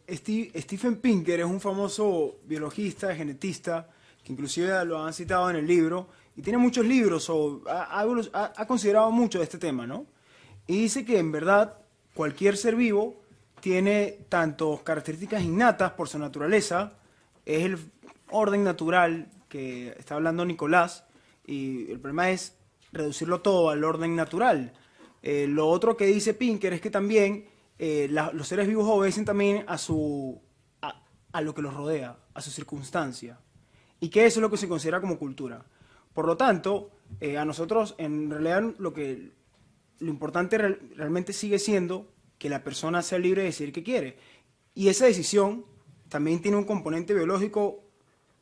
Steven Pinker es un famoso biologista, genetista, que inclusive lo han citado en el libro, y tiene muchos libros, ha considerado mucho de este tema, ¿no? Y dice que en verdad cualquier ser vivo tiene tanto características innatas por su naturaleza, es el orden natural que está hablando Nicolás, y el problema es reducirlo todo al orden natural. Lo otro que dice Pinker es que también los seres vivos obedecen también a lo que los rodea, a su circunstancia, y que eso es lo que se considera como cultura. Por lo tanto, a nosotros en realidad lo importante realmente sigue siendo que la persona sea libre de decidir qué quiere. Y esa decisión también tiene un componente biológico.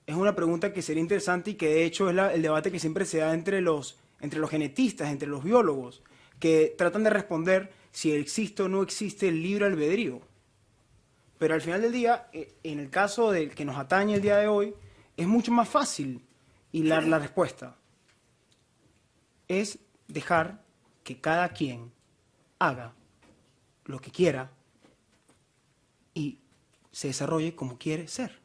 Es una pregunta que sería interesante y que de hecho es el debate que siempre se da entre los genetistas, entre los biólogos, que tratan de responder si existe o no existe el libre albedrío. Pero al final del día, en el caso del que nos atañe el día de hoy, es mucho más fácil hilar la respuesta. Es dejar que cada quien haga lo que quiera y se desarrolle como quiere ser.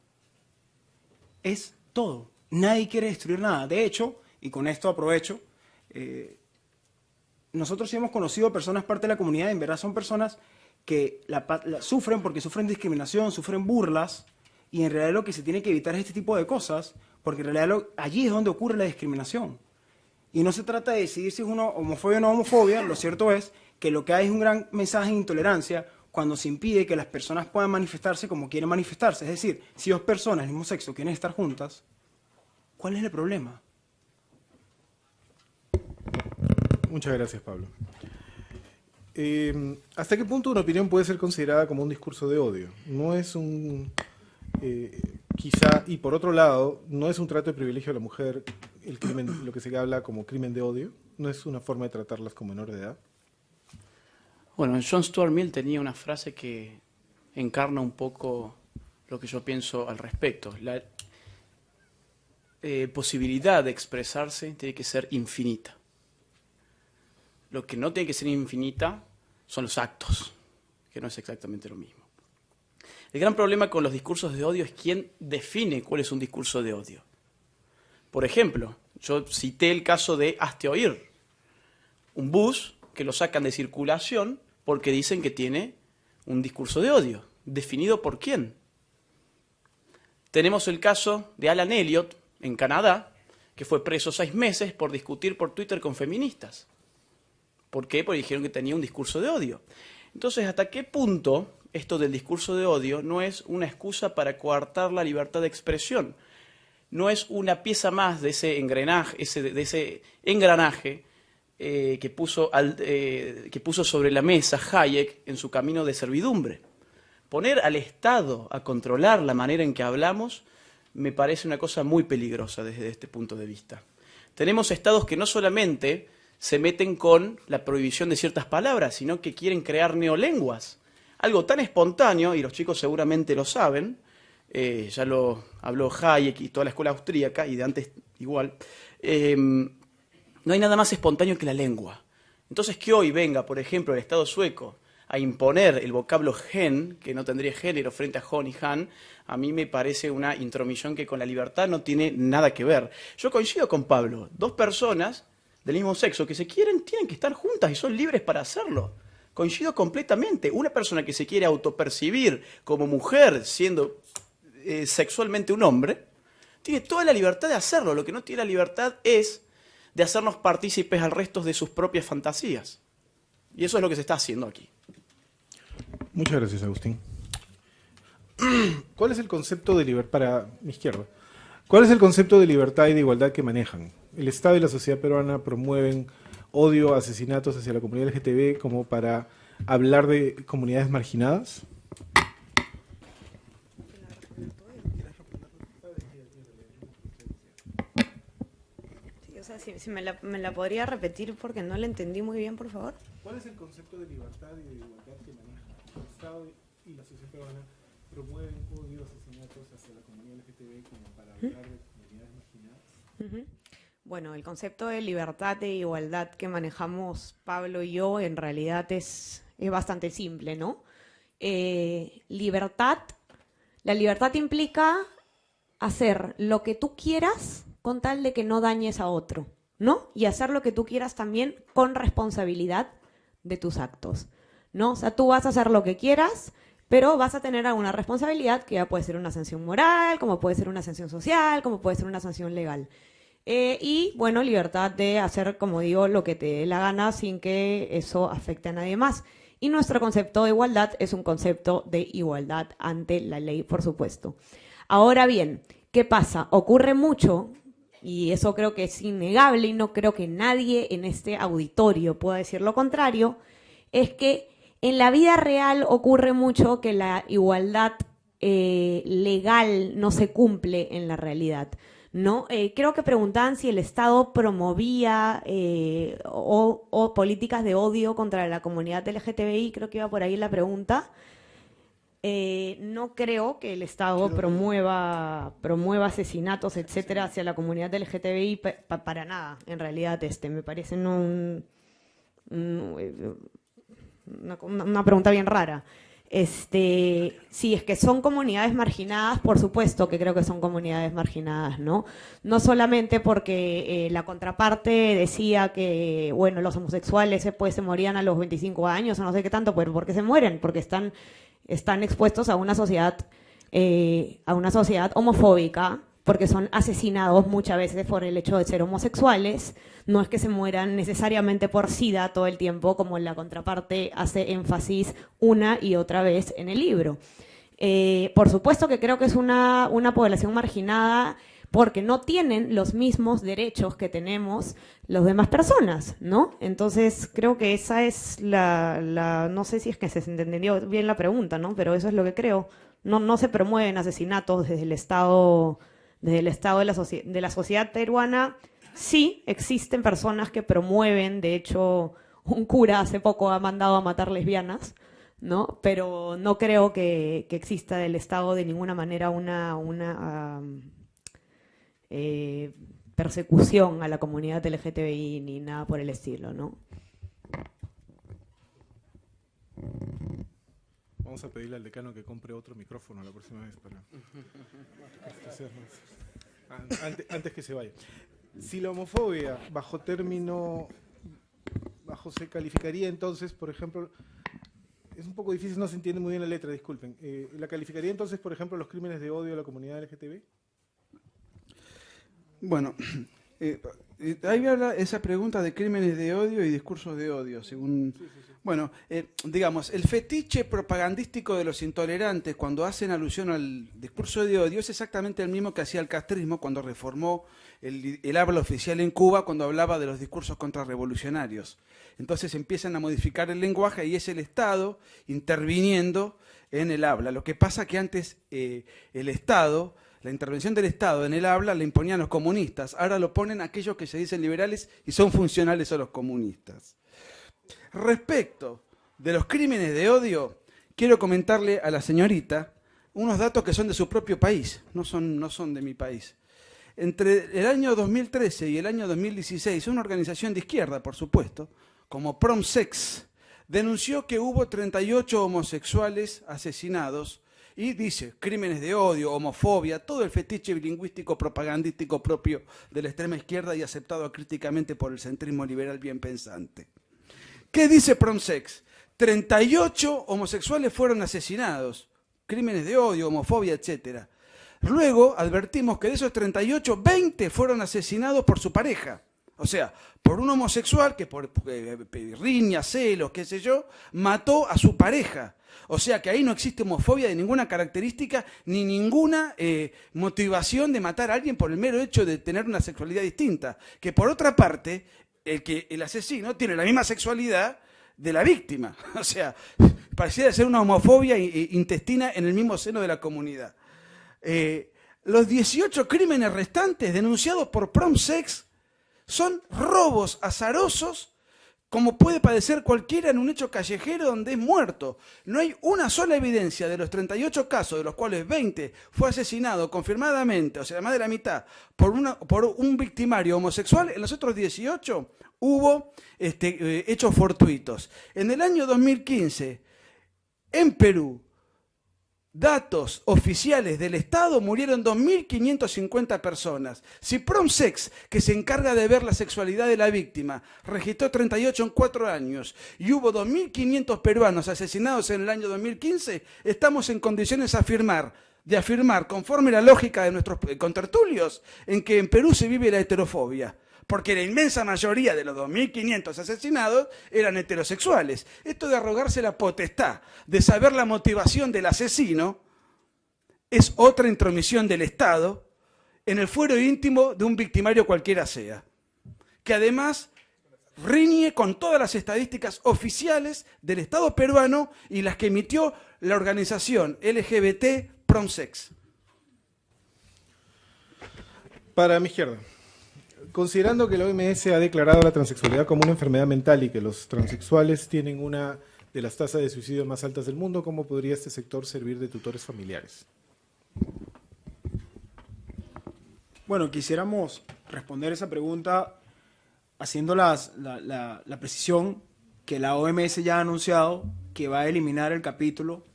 Es todo. Nadie quiere destruir nada. De hecho, y con esto aprovecho, nosotros sí hemos conocido personas parte de la comunidad, en verdad son personas que sufren porque sufren discriminación, sufren burlas, y en realidad lo que se tiene que evitar es este tipo de cosas, porque en realidad allí es donde ocurre la discriminación. Y no se trata de decidir si es una homofobia o no homofobia, lo cierto es que lo que hay es un gran mensaje de intolerancia cuando se impide que las personas puedan manifestarse como quieren manifestarse. Es decir, si dos personas del mismo sexo quieren estar juntas, ¿cuál es el problema? Muchas gracias, Pablo. ¿Hasta qué punto una opinión puede ser considerada como un discurso de odio? No es quizá, y por otro lado, no es un trato de privilegio a la mujer, el crimen, lo que se habla como crimen de odio, no es una forma de tratarlas como menor de edad. Bueno, John Stuart Mill tenía una frase que encarna un poco lo que yo pienso al respecto. La posibilidad de expresarse tiene que ser infinita. Lo que no tiene que ser infinita son los actos, que no es exactamente lo mismo. El gran problema con los discursos de odio es quién define cuál es un discurso de odio. Por ejemplo, yo cité el caso de Hazte Oír, un bus que lo sacan de circulación porque dicen que tiene un discurso de odio. ¿Definido por quién? Tenemos el caso de Alan Elliot, en Canadá, que fue preso 6 meses por discutir por Twitter con feministas. ¿Por qué? Porque dijeron que tenía un discurso de odio. Entonces, ¿hasta qué punto esto del discurso de odio no es una excusa para coartar la libertad de expresión? No es una pieza más de ese engranaje, que puso sobre la mesa Hayek en su camino de servidumbre. Poner al Estado a controlar la manera en que hablamos me parece una cosa muy peligrosa desde este punto de vista. Tenemos estados que no solamente se meten con la prohibición de ciertas palabras, sino que quieren crear neolenguas. Algo tan espontáneo, y los chicos seguramente lo saben, ya lo habló Hayek y toda la escuela austríaca, y de antes igual, no hay nada más espontáneo que la lengua. Entonces, que hoy venga, por ejemplo, el Estado sueco a imponer el vocablo gen, que no tendría género frente a hon y han, a mí me parece una intromisión que con la libertad no tiene nada que ver. Yo coincido con Pablo, 2 personas del mismo sexo que se quieren tienen que estar juntas y son libres para hacerlo. Coincido completamente. Una persona que se quiere autopercibir como mujer siendo sexualmente un hombre, tiene toda la libertad de hacerlo. Lo que no tiene la libertad es de hacernos partícipes al resto de sus propias fantasías. Y eso es lo que se está haciendo aquí. Muchas gracias, Agustín. ¿Cuál es el concepto de libertad para mi izquierda? ¿Cuál es el concepto de libertad y de igualdad que manejan? El Estado y la sociedad peruana promueven odio, asesinatos hacia la comunidad LGTB como para hablar de comunidades marginadas. Sí, o sea, si me la podría repetir porque no la entendí muy bien, por favor. ¿Cuál es el concepto de libertad y de igualdad que manejan? El Estado y la sociedad peruana promueven odio, asesinatos hacia la comunidad LGTB como para hablar de comunidades marginadas. Bueno, el concepto de libertad e igualdad que manejamos Pablo y yo en realidad es bastante simple, ¿no? La libertad implica hacer lo que tú quieras con tal de que no dañes a otro, ¿no? Y hacer lo que tú quieras también con responsabilidad de tus actos, ¿no? O sea, tú vas a hacer lo que quieras, pero vas a tener alguna responsabilidad que ya puede ser una sanción moral, como puede ser una sanción social, como puede ser una sanción legal. Y, bueno, libertad de hacer, como digo, lo que te dé la gana sin que eso afecte a nadie más. Y nuestro concepto de igualdad es un concepto de igualdad ante la ley, por supuesto. Ahora bien, ¿qué pasa? Ocurre mucho, y eso creo que es innegable y no creo que nadie en este auditorio pueda decir lo contrario, es que en la vida real ocurre mucho que la igualdad legal no se cumple en la realidad, ¿no? Creo que preguntaban si el Estado promovía o políticas de odio contra la comunidad LGTBI, creo que iba por ahí la pregunta. No creo que el Estado promueva asesinatos, etcétera, hacia la comunidad LGTBI para nada, en realidad. Me parece una pregunta bien rara. Sí, es que son comunidades marginadas, por supuesto que creo que son comunidades marginadas, ¿no? No solamente porque la contraparte decía que, bueno, los homosexuales pues se morían a los 25 años o no sé qué tanto, pero ¿por qué se mueren? Porque están expuestos a una sociedad homofóbica, porque son asesinados muchas veces por el hecho de ser homosexuales. No es que se mueran necesariamente por SIDA todo el tiempo, como la contraparte hace énfasis una y otra vez en el libro. Por supuesto que creo que es una población marginada porque no tienen los mismos derechos que tenemos las demás personas, ¿no? Entonces creo que esa es no sé si es que se entendió bien la pregunta, ¿no? Pero eso es lo que creo. No se promueven asesinatos desde el Estado de la sociedad peruana. Sí existen personas que promueven, de hecho, un cura hace poco ha mandado a matar lesbianas, ¿no? Pero no creo que exista del Estado de ninguna manera una persecución a la comunidad LGTBI ni nada por el estilo, ¿no? Vamos a pedirle al decano que compre otro micrófono la próxima vez para antes que se vaya. Si la homofobia se calificaría entonces, por ejemplo, es un poco difícil, no se entiende muy bien la letra, disculpen. ¿La calificaría entonces, por ejemplo, los crímenes de odio a la comunidad LGTB? Bueno, ahí habla esa pregunta de crímenes de odio y discursos de odio, según... Sí. Bueno, digamos, el fetiche propagandístico de los intolerantes cuando hacen alusión al discurso de odio es exactamente el mismo que hacía el castrismo cuando reformó el habla oficial en Cuba cuando hablaba de los discursos contrarrevolucionarios. Entonces empiezan a modificar el lenguaje y es el Estado interviniendo en el habla. Lo que pasa que antes el Estado... La intervención del Estado en el habla la imponían los comunistas, ahora lo ponen aquellos que se dicen liberales y son funcionales a los comunistas. Respecto de los crímenes de odio, quiero comentarle a la señorita unos datos que son de su propio país, no son de mi país. Entre el año 2013 y el año 2016, una organización de izquierda, por supuesto, como PromSex, denunció que hubo 38 homosexuales asesinados y dice, crímenes de odio, homofobia, todo el fetiche lingüístico propagandístico propio de la extrema izquierda y aceptado críticamente por el centrismo liberal bien pensante. ¿Qué dice PromSex? 38 homosexuales fueron asesinados, crímenes de odio, homofobia, etc. Luego advertimos que de esos 38, 20 fueron asesinados por su pareja. O sea, por un homosexual que por riña, celos, qué sé yo, mató a su pareja. O sea que ahí no existe homofobia de ninguna característica ni ninguna motivación de matar a alguien por el mero hecho de tener una sexualidad distinta. Que por otra parte, el asesino tiene la misma sexualidad de la víctima. O sea, pareciera ser una homofobia intestina en el mismo seno de la comunidad. Los 18 crímenes restantes denunciados por PromSex son robos azarosos, como puede padecer cualquiera en un hecho callejero donde es muerto. No hay una sola evidencia de los 38 casos, de los cuales 20 fue asesinado confirmadamente, o sea, más de la mitad, por un victimario homosexual. En los otros 18 hubo hechos fortuitos. En el año 2015, en Perú, datos oficiales del Estado, murieron 2.550 personas. Si PromSex, que se encarga de ver la sexualidad de la víctima, registró 38 en 4 años y hubo 2.500 peruanos asesinados en el año 2015, estamos en condiciones de afirmar, conforme la lógica de nuestros contertulios, en que en Perú se vive la heterofobia. Porque la inmensa mayoría de los 2.500 asesinados eran heterosexuales. Esto de arrogarse la potestad de saber la motivación del asesino es otra intromisión del Estado en el fuero íntimo de un victimario cualquiera sea, que además riñe con todas las estadísticas oficiales del Estado peruano y las que emitió la organización LGBT PromSex. Para mi izquierda. Considerando que la OMS ha declarado la transexualidad como una enfermedad mental y que los transexuales tienen una de las tasas de suicidio más altas del mundo, ¿cómo podría este sector servir de tutores familiares? Bueno, quisiéramos responder esa pregunta haciendo la precisión que la OMS ya ha anunciado que va a eliminar el capítulo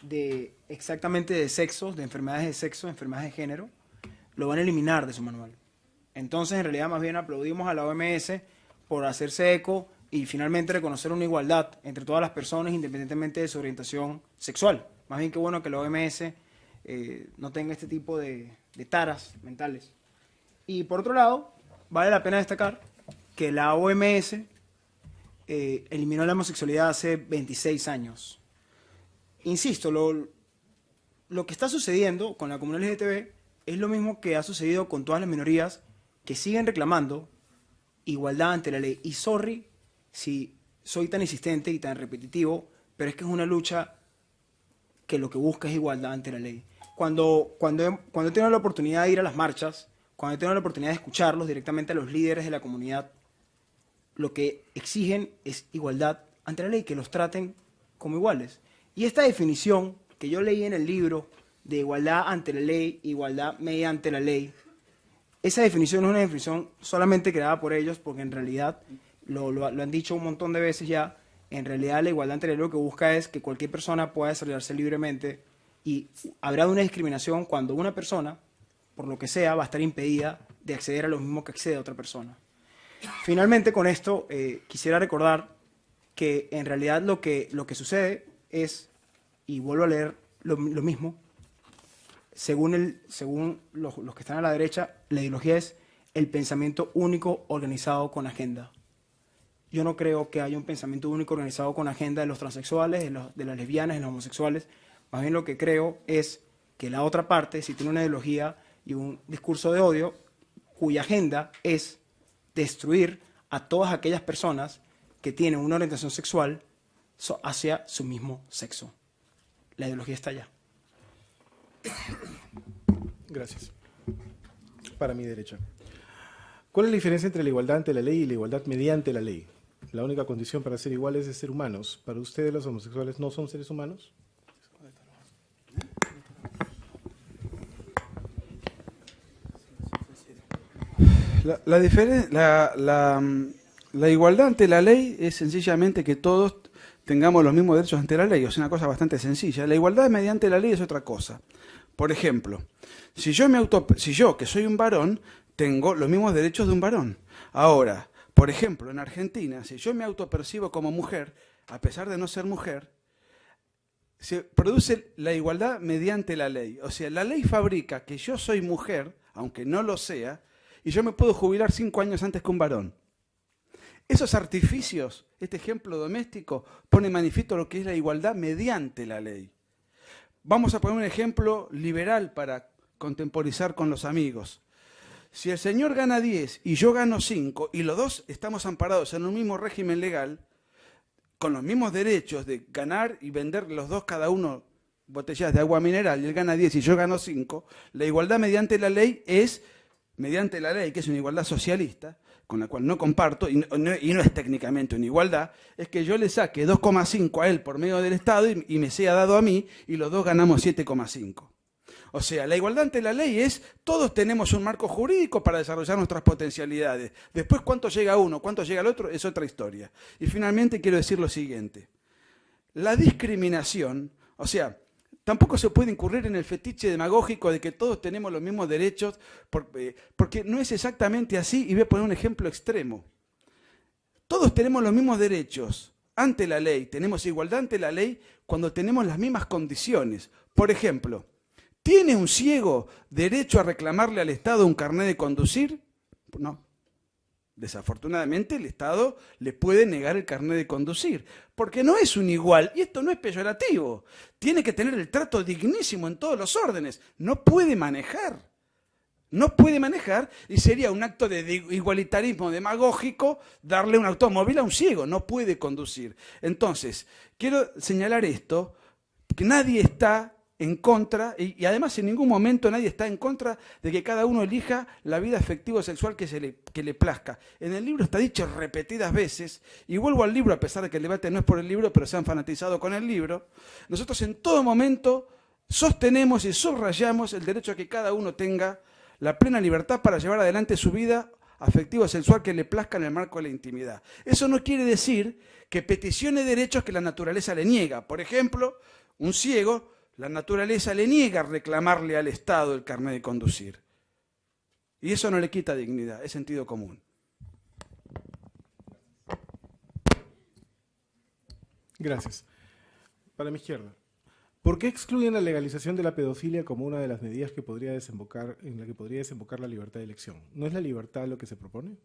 de exactamente de sexos, de enfermedades de sexo, enfermedades de género, lo van a eliminar de su manual. Entonces, en realidad, más bien aplaudimos a la OMS por hacerse eco y finalmente reconocer una igualdad entre todas las personas, independientemente de su orientación sexual. Más bien que bueno que la OMS no tenga este tipo de taras mentales. Y por otro lado, vale la pena destacar que la OMS eliminó la homosexualidad hace 26 años. Insisto, lo que está sucediendo con la comunidad LGTB es lo mismo que ha sucedido con todas las minorías que siguen reclamando igualdad ante la ley. Y sorry si soy tan insistente y tan repetitivo, pero es que es una lucha que lo que busca es igualdad ante la ley. Cuando he tenido la oportunidad de ir a las marchas, cuando he tenido la oportunidad de escucharlos directamente a los líderes de la comunidad, lo que exigen es igualdad ante la ley, que los traten como iguales. Y esta definición que yo leí en el libro de igualdad ante la ley, igualdad mediante la ley, esa definición no es una definición solamente creada por ellos, porque en realidad, lo han dicho un montón de veces ya, en realidad la igualdad ante la ley lo que busca es que cualquier persona pueda desarrollarse libremente y habrá una discriminación cuando una persona, por lo que sea, va a estar impedida de acceder a lo mismo que accede a otra persona. Finalmente, con esto, quisiera recordar que en realidad lo que sucede es, y vuelvo a leer lo mismo, según los que están a la derecha, la ideología es el pensamiento único organizado con agenda. Yo no creo que haya un pensamiento único organizado con agenda de los transexuales, de las lesbianas, de los homosexuales. Más bien lo que creo es que la otra parte, si tiene una ideología y un discurso de odio, cuya agenda es destruir a todas aquellas personas que tienen una orientación sexual hacia su mismo sexo. La ideología está allá. Gracias. Para mi derecha. ¿Cuál es la diferencia entre la igualdad ante la ley y la igualdad mediante la ley? La única condición para ser iguales es ser humanos. ¿Para ustedes los homosexuales no son seres humanos? La igualdad ante la ley es sencillamente que todos tengamos los mismos derechos ante la ley. Es una cosa bastante sencilla. La igualdad mediante la ley es otra cosa. Por ejemplo, si yo, que soy un varón, tengo los mismos derechos de un varón. Ahora, por ejemplo, en Argentina, si yo me autopercibo como mujer, a pesar de no ser mujer, se produce la igualdad mediante la ley. O sea, la ley fabrica que yo soy mujer, aunque no lo sea, y yo me puedo jubilar 5 años antes que un varón. Esos artificios, este ejemplo doméstico, pone en manifiesto lo que es la igualdad mediante la ley. Vamos a poner un ejemplo liberal para contemporizar con los amigos. Si el señor gana 10 y yo gano 5 y los dos estamos amparados en un mismo régimen legal, con los mismos derechos de ganar y vender los dos cada uno botellas de agua mineral, y él gana 10 y yo gano 5, la igualdad mediante la ley es, mediante la ley, que es una igualdad socialista, con la cual no comparto, y no es técnicamente una igualdad, es que yo le saque 2,5 a él por medio del Estado y me sea dado a mí, y los dos ganamos 7,5. O sea, la igualdad ante la ley es, todos tenemos un marco jurídico para desarrollar nuestras potencialidades. Después, cuánto llega uno, cuánto llega el otro, es otra historia. Y finalmente quiero decir lo siguiente. La discriminación, o sea, tampoco se puede incurrir en el fetiche demagógico de que todos tenemos los mismos derechos, porque no es exactamente así, y voy a poner un ejemplo extremo. Todos tenemos los mismos derechos ante la ley, tenemos igualdad ante la ley cuando tenemos las mismas condiciones. Por ejemplo, ¿tiene un ciego derecho a reclamarle al Estado un carnet de conducir? No. Desafortunadamente el Estado le puede negar el carnet de conducir, porque no es un igual, y esto no es peyorativo. Tiene que tener el trato dignísimo en todos los órdenes. No puede manejar. No puede manejar y sería un acto de igualitarismo demagógico darle un automóvil a un ciego. No puede conducir. Entonces, quiero señalar esto, que nadie está en contra, y además en ningún momento nadie está en contra de que cada uno elija la vida afectivo-sexual que le plazca. En el libro está dicho repetidas veces, y vuelvo al libro a pesar de que el debate no es por el libro, pero se han fanatizado con el libro. Nosotros en todo momento sostenemos y subrayamos el derecho a que cada uno tenga la plena libertad para llevar adelante su vida afectivo-sexual que le plazca en el marco de la intimidad. Eso no quiere decir que peticione derechos que la naturaleza le niega. Por ejemplo, un ciego, la naturaleza le niega reclamarle al Estado el carnet de conducir. Y eso no le quita dignidad, es sentido común. Gracias. Para mi izquierda. ¿Por qué excluyen la legalización de la pedofilia como una de las medidas que podría desembocar, en la que podría desembocar la libertad de elección? ¿No es la libertad lo que se propone?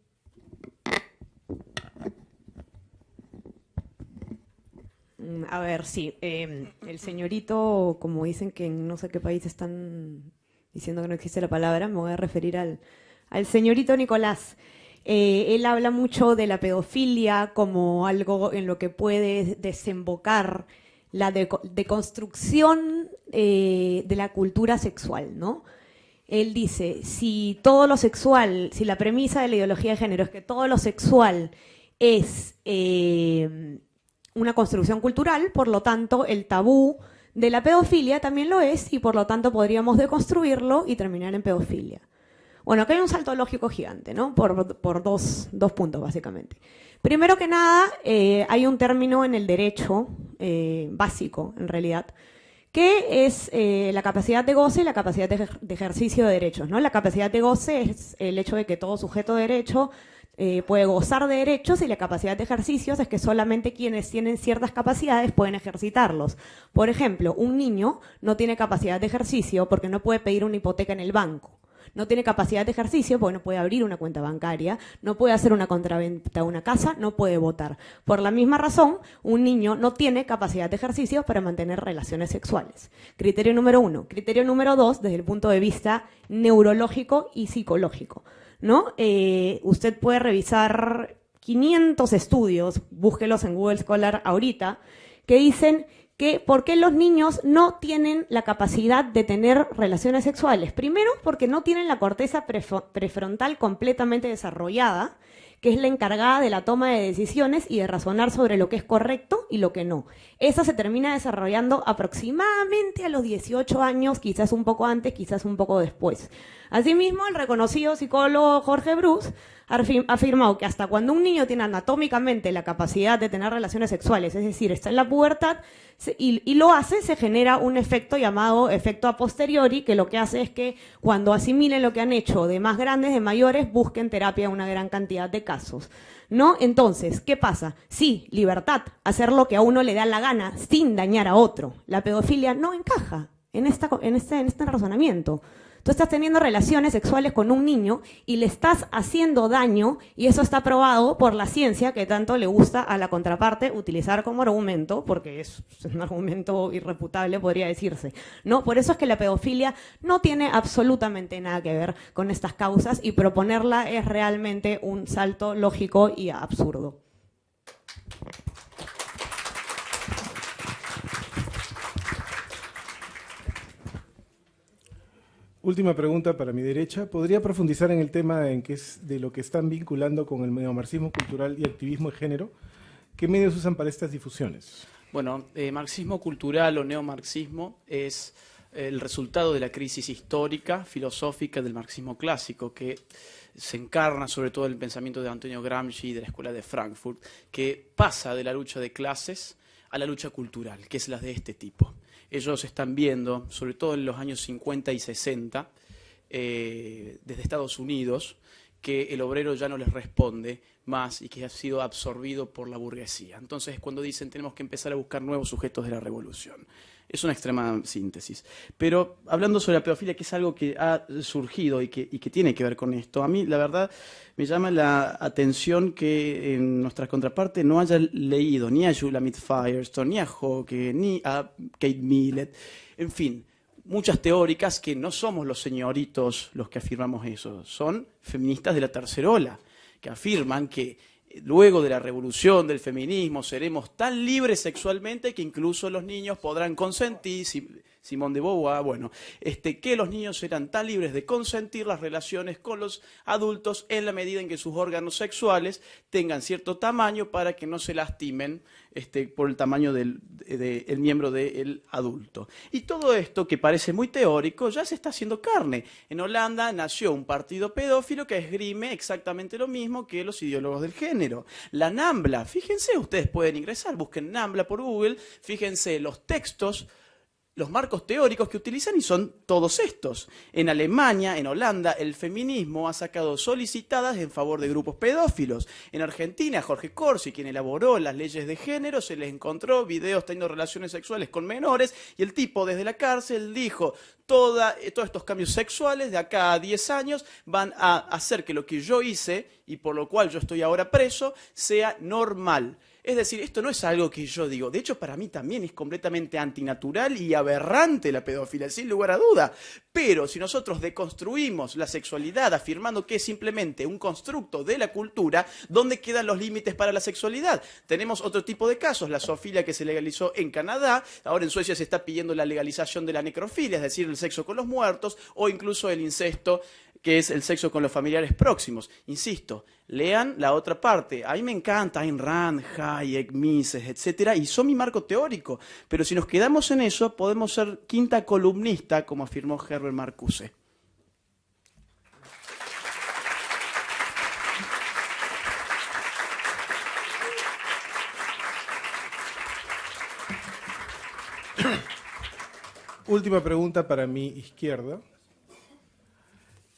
A ver, sí. El señorito, como dicen que en no sé qué país están diciendo que no existe la palabra, me voy a referir al señorito Nicolás. Él habla mucho de la pedofilia como algo en lo que puede desembocar la deconstrucción de la cultura sexual, ¿no? Él dice, si todo lo sexual, si la premisa de la ideología de género es que todo lo sexual es una construcción cultural, por lo tanto el tabú de la pedofilia también lo es y por lo tanto podríamos deconstruirlo y terminar en pedofilia. Bueno, acá hay un salto lógico gigante, ¿no? Por dos puntos, básicamente. Primero que nada, hay un término en el derecho básico, en realidad, que es la capacidad de goce y la capacidad de ejercicio de derechos, ¿no? La capacidad de goce es el hecho de que todo sujeto de derecho puede gozar de derechos, y la capacidad de ejercicios es que solamente quienes tienen ciertas capacidades pueden ejercitarlos. Por ejemplo, un niño no tiene capacidad de ejercicio porque no puede pedir una hipoteca en el banco. No tiene capacidad de ejercicio porque no puede abrir una cuenta bancaria, no puede hacer una contraventa a una casa, no puede votar. Por la misma razón, un niño no tiene capacidad de ejercicio para mantener relaciones sexuales. Criterio número 1. Criterio número 2, desde el punto de vista neurológico y psicológico, ¿no? Usted puede revisar 500 estudios, búsquelos en Google Scholar ahorita, que dicen que por qué los niños no tienen la capacidad de tener relaciones sexuales. Primero, porque no tienen la corteza prefrontal completamente desarrollada, que es la encargada de la toma de decisiones y de razonar sobre lo que es correcto y lo que no. Esa se termina desarrollando aproximadamente a los 18 años, quizás un poco antes, quizás un poco después. Asimismo, el reconocido psicólogo Jorge Bruce ha afirmado que hasta cuando un niño tiene anatómicamente la capacidad de tener relaciones sexuales, es decir, está en la pubertad, y lo hace, se genera un efecto llamado efecto a posteriori, que lo que hace es que cuando asimilen lo que han hecho de más grandes, de mayores, busquen terapia en una gran cantidad de casos, ¿no? Entonces, ¿qué pasa? Sí, libertad, hacer lo que a uno le da la gana sin dañar a otro. La pedofilia no encaja en este razonamiento. Tú estás teniendo relaciones sexuales con un niño y le estás haciendo daño, y eso está probado por la ciencia, que tanto le gusta a la contraparte utilizar como argumento, porque es un argumento irrefutable, podría decirse, ¿no? Por eso es que la pedofilia no tiene absolutamente nada que ver con estas causas, y proponerla es realmente un salto lógico y absurdo. Última pregunta para mi derecha. ¿Podría profundizar en el tema en que es de lo que están vinculando con el neomarxismo cultural y activismo de género? ¿Qué medios usan para estas difusiones? Bueno, marxismo cultural o neomarxismo es el resultado de la crisis histórica, filosófica del marxismo clásico, que se encarna sobre todo en el pensamiento de Antonio Gramsci y de la Escuela de Frankfurt, que pasa de la lucha de clases a la lucha cultural, que es la de este tipo. Ellos están viendo, sobre todo en los años 50 y 60, desde Estados Unidos, que el obrero ya no les responde más y que ha sido absorbido por la burguesía. Entonces, cuando dicen tenemos que empezar a buscar nuevos sujetos de la revolución. Es una extrema síntesis. Pero hablando sobre la pedofilia, que es algo que ha surgido y que tiene que ver con esto, a mí la verdad me llama la atención que en nuestra contraparte no haya leído ni a Shulamit Firestone, ni a Hawke, ni a Kate Millett, en fin, muchas teóricas que no somos los señoritos los que afirmamos eso, son feministas de la tercera ola, que afirman que luego de la revolución del feminismo seremos tan libres sexualmente que incluso los niños podrán consentir, Simone de Beauvoir, bueno, que los niños serán tan libres de consentir las relaciones con los adultos en la medida en que sus órganos sexuales tengan cierto tamaño para que no se lastimen por el tamaño del miembro del adulto. Y todo esto, que parece muy teórico, ya se está haciendo carne. En Holanda nació un partido pedófilo que esgrime exactamente lo mismo que los ideólogos del género. La NAMBLA, fíjense, ustedes pueden ingresar, busquen NAMBLA por Google, fíjense los textos, los marcos teóricos que utilizan, y son todos estos. En Alemania, en Holanda, el feminismo ha sacado solicitadas en favor de grupos pedófilos. En Argentina, Jorge Corsi, quien elaboró las leyes de género, se les encontró videos teniendo relaciones sexuales con menores, y el tipo desde la cárcel dijo: todos estos cambios sexuales de acá a 10 años van a hacer que lo que yo hice, y por lo cual yo estoy ahora preso, sea normal. Es decir, esto no es algo que yo digo. De hecho, para mí también es completamente antinatural y aberrante la pedofilia, sin lugar a duda. Pero si nosotros deconstruimos la sexualidad afirmando que es simplemente un constructo de la cultura, ¿dónde quedan los límites para la sexualidad? Tenemos otro tipo de casos, la zoofilia, que se legalizó en Canadá. Ahora en Suecia se está pidiendo la legalización de la necrofilia, es decir, el sexo con los muertos, o incluso el incesto, que es el sexo con los familiares próximos. Insisto, lean la otra parte. A mí me encanta Ayn Rand, Hayek, Mises, etcétera, y son mi marco teórico. Pero si nos quedamos en eso, podemos ser quinta columnista, como afirmó Herbert Marcuse. Última pregunta para mi izquierda.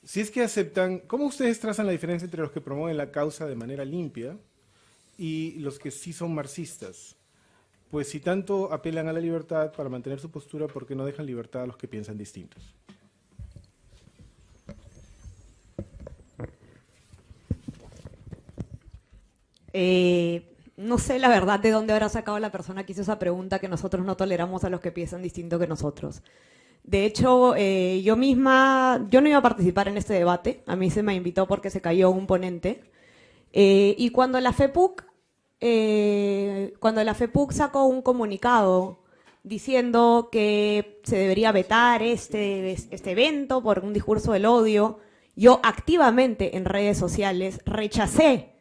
Si es que aceptan, ¿cómo ustedes trazan la diferencia entre los que promueven la causa de manera limpia y los que sí son marxistas? Pues si tanto apelan a la libertad para mantener su postura, ¿por qué no dejan libertad a los que piensan distintos? No sé la verdad de dónde habrá sacado la persona que hizo esa pregunta, que nosotros no toleramos a los que piensan distinto que nosotros. De hecho, yo misma, yo no iba a participar en este debate, a mí se me invitó porque se cayó un ponente, y cuando la FEPUC sacó un comunicado diciendo que se debería vetar este evento por un discurso del odio, yo activamente en redes sociales rechacé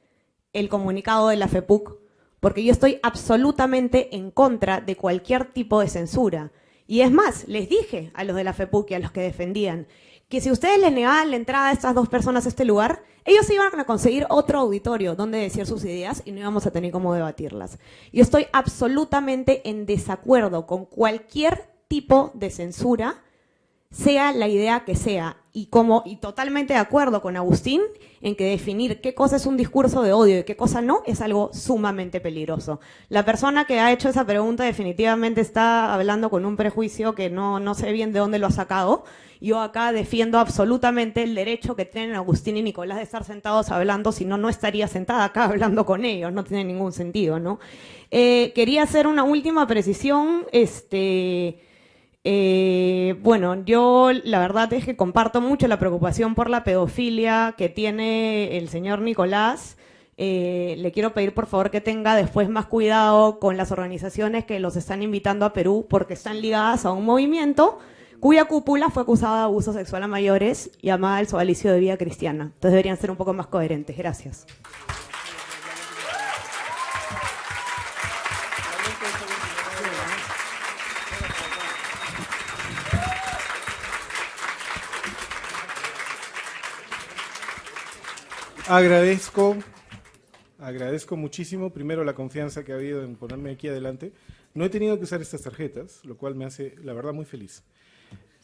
el comunicado de la FEPUC, porque yo estoy absolutamente en contra de cualquier tipo de censura. Y es más, les dije a los de la FEPUC y a los que defendían que si ustedes les negaban la entrada a estas dos personas a este lugar, ellos iban a conseguir otro auditorio donde decir sus ideas y no íbamos a tener cómo debatirlas. Yo estoy absolutamente en desacuerdo con cualquier tipo de censura, sea la idea que sea, y totalmente de acuerdo con Agustín en que definir qué cosa es un discurso de odio y qué cosa no es algo sumamente peligroso. La persona que ha hecho esa pregunta definitivamente está hablando con un prejuicio que no sé bien de dónde lo ha sacado. Yo acá defiendo absolutamente el derecho que tienen Agustín y Nicolás de estar sentados hablando, si no, no estaría sentada acá hablando con ellos, no tiene ningún sentido, ¿no? Quería hacer una última precisión, bueno, yo la verdad es que comparto mucho la preocupación por la pedofilia que tiene el señor Nicolás. Le quiero pedir por favor que tenga después más cuidado con las organizaciones que los están invitando a Perú, porque están ligadas a un movimiento cuya cúpula fue acusada de abuso sexual a mayores, llamada el Sodalicio de Vida Cristiana. Entonces deberían ser un poco más coherentes. Gracias. Agradezco muchísimo, primero, la confianza que ha habido en ponerme aquí adelante. No he tenido que usar estas tarjetas, lo cual me hace, la verdad, muy feliz.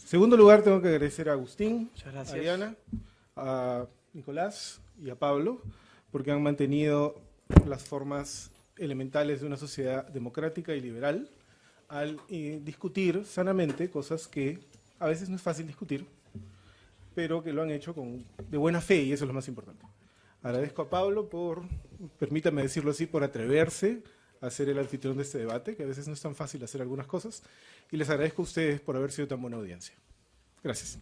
En segundo lugar, tengo que agradecer a Agustín, a Diana, a Nicolás y a Pablo, porque han mantenido las formas elementales de una sociedad democrática y liberal al discutir sanamente cosas que a veces no es fácil discutir, pero que lo han hecho de buena fe, y eso es lo más importante. Agradezco a Pablo por, permítame decirlo así, por atreverse a ser el anfitrión de este debate, que a veces no es tan fácil hacer algunas cosas, y les agradezco a ustedes por haber sido tan buena audiencia. Gracias.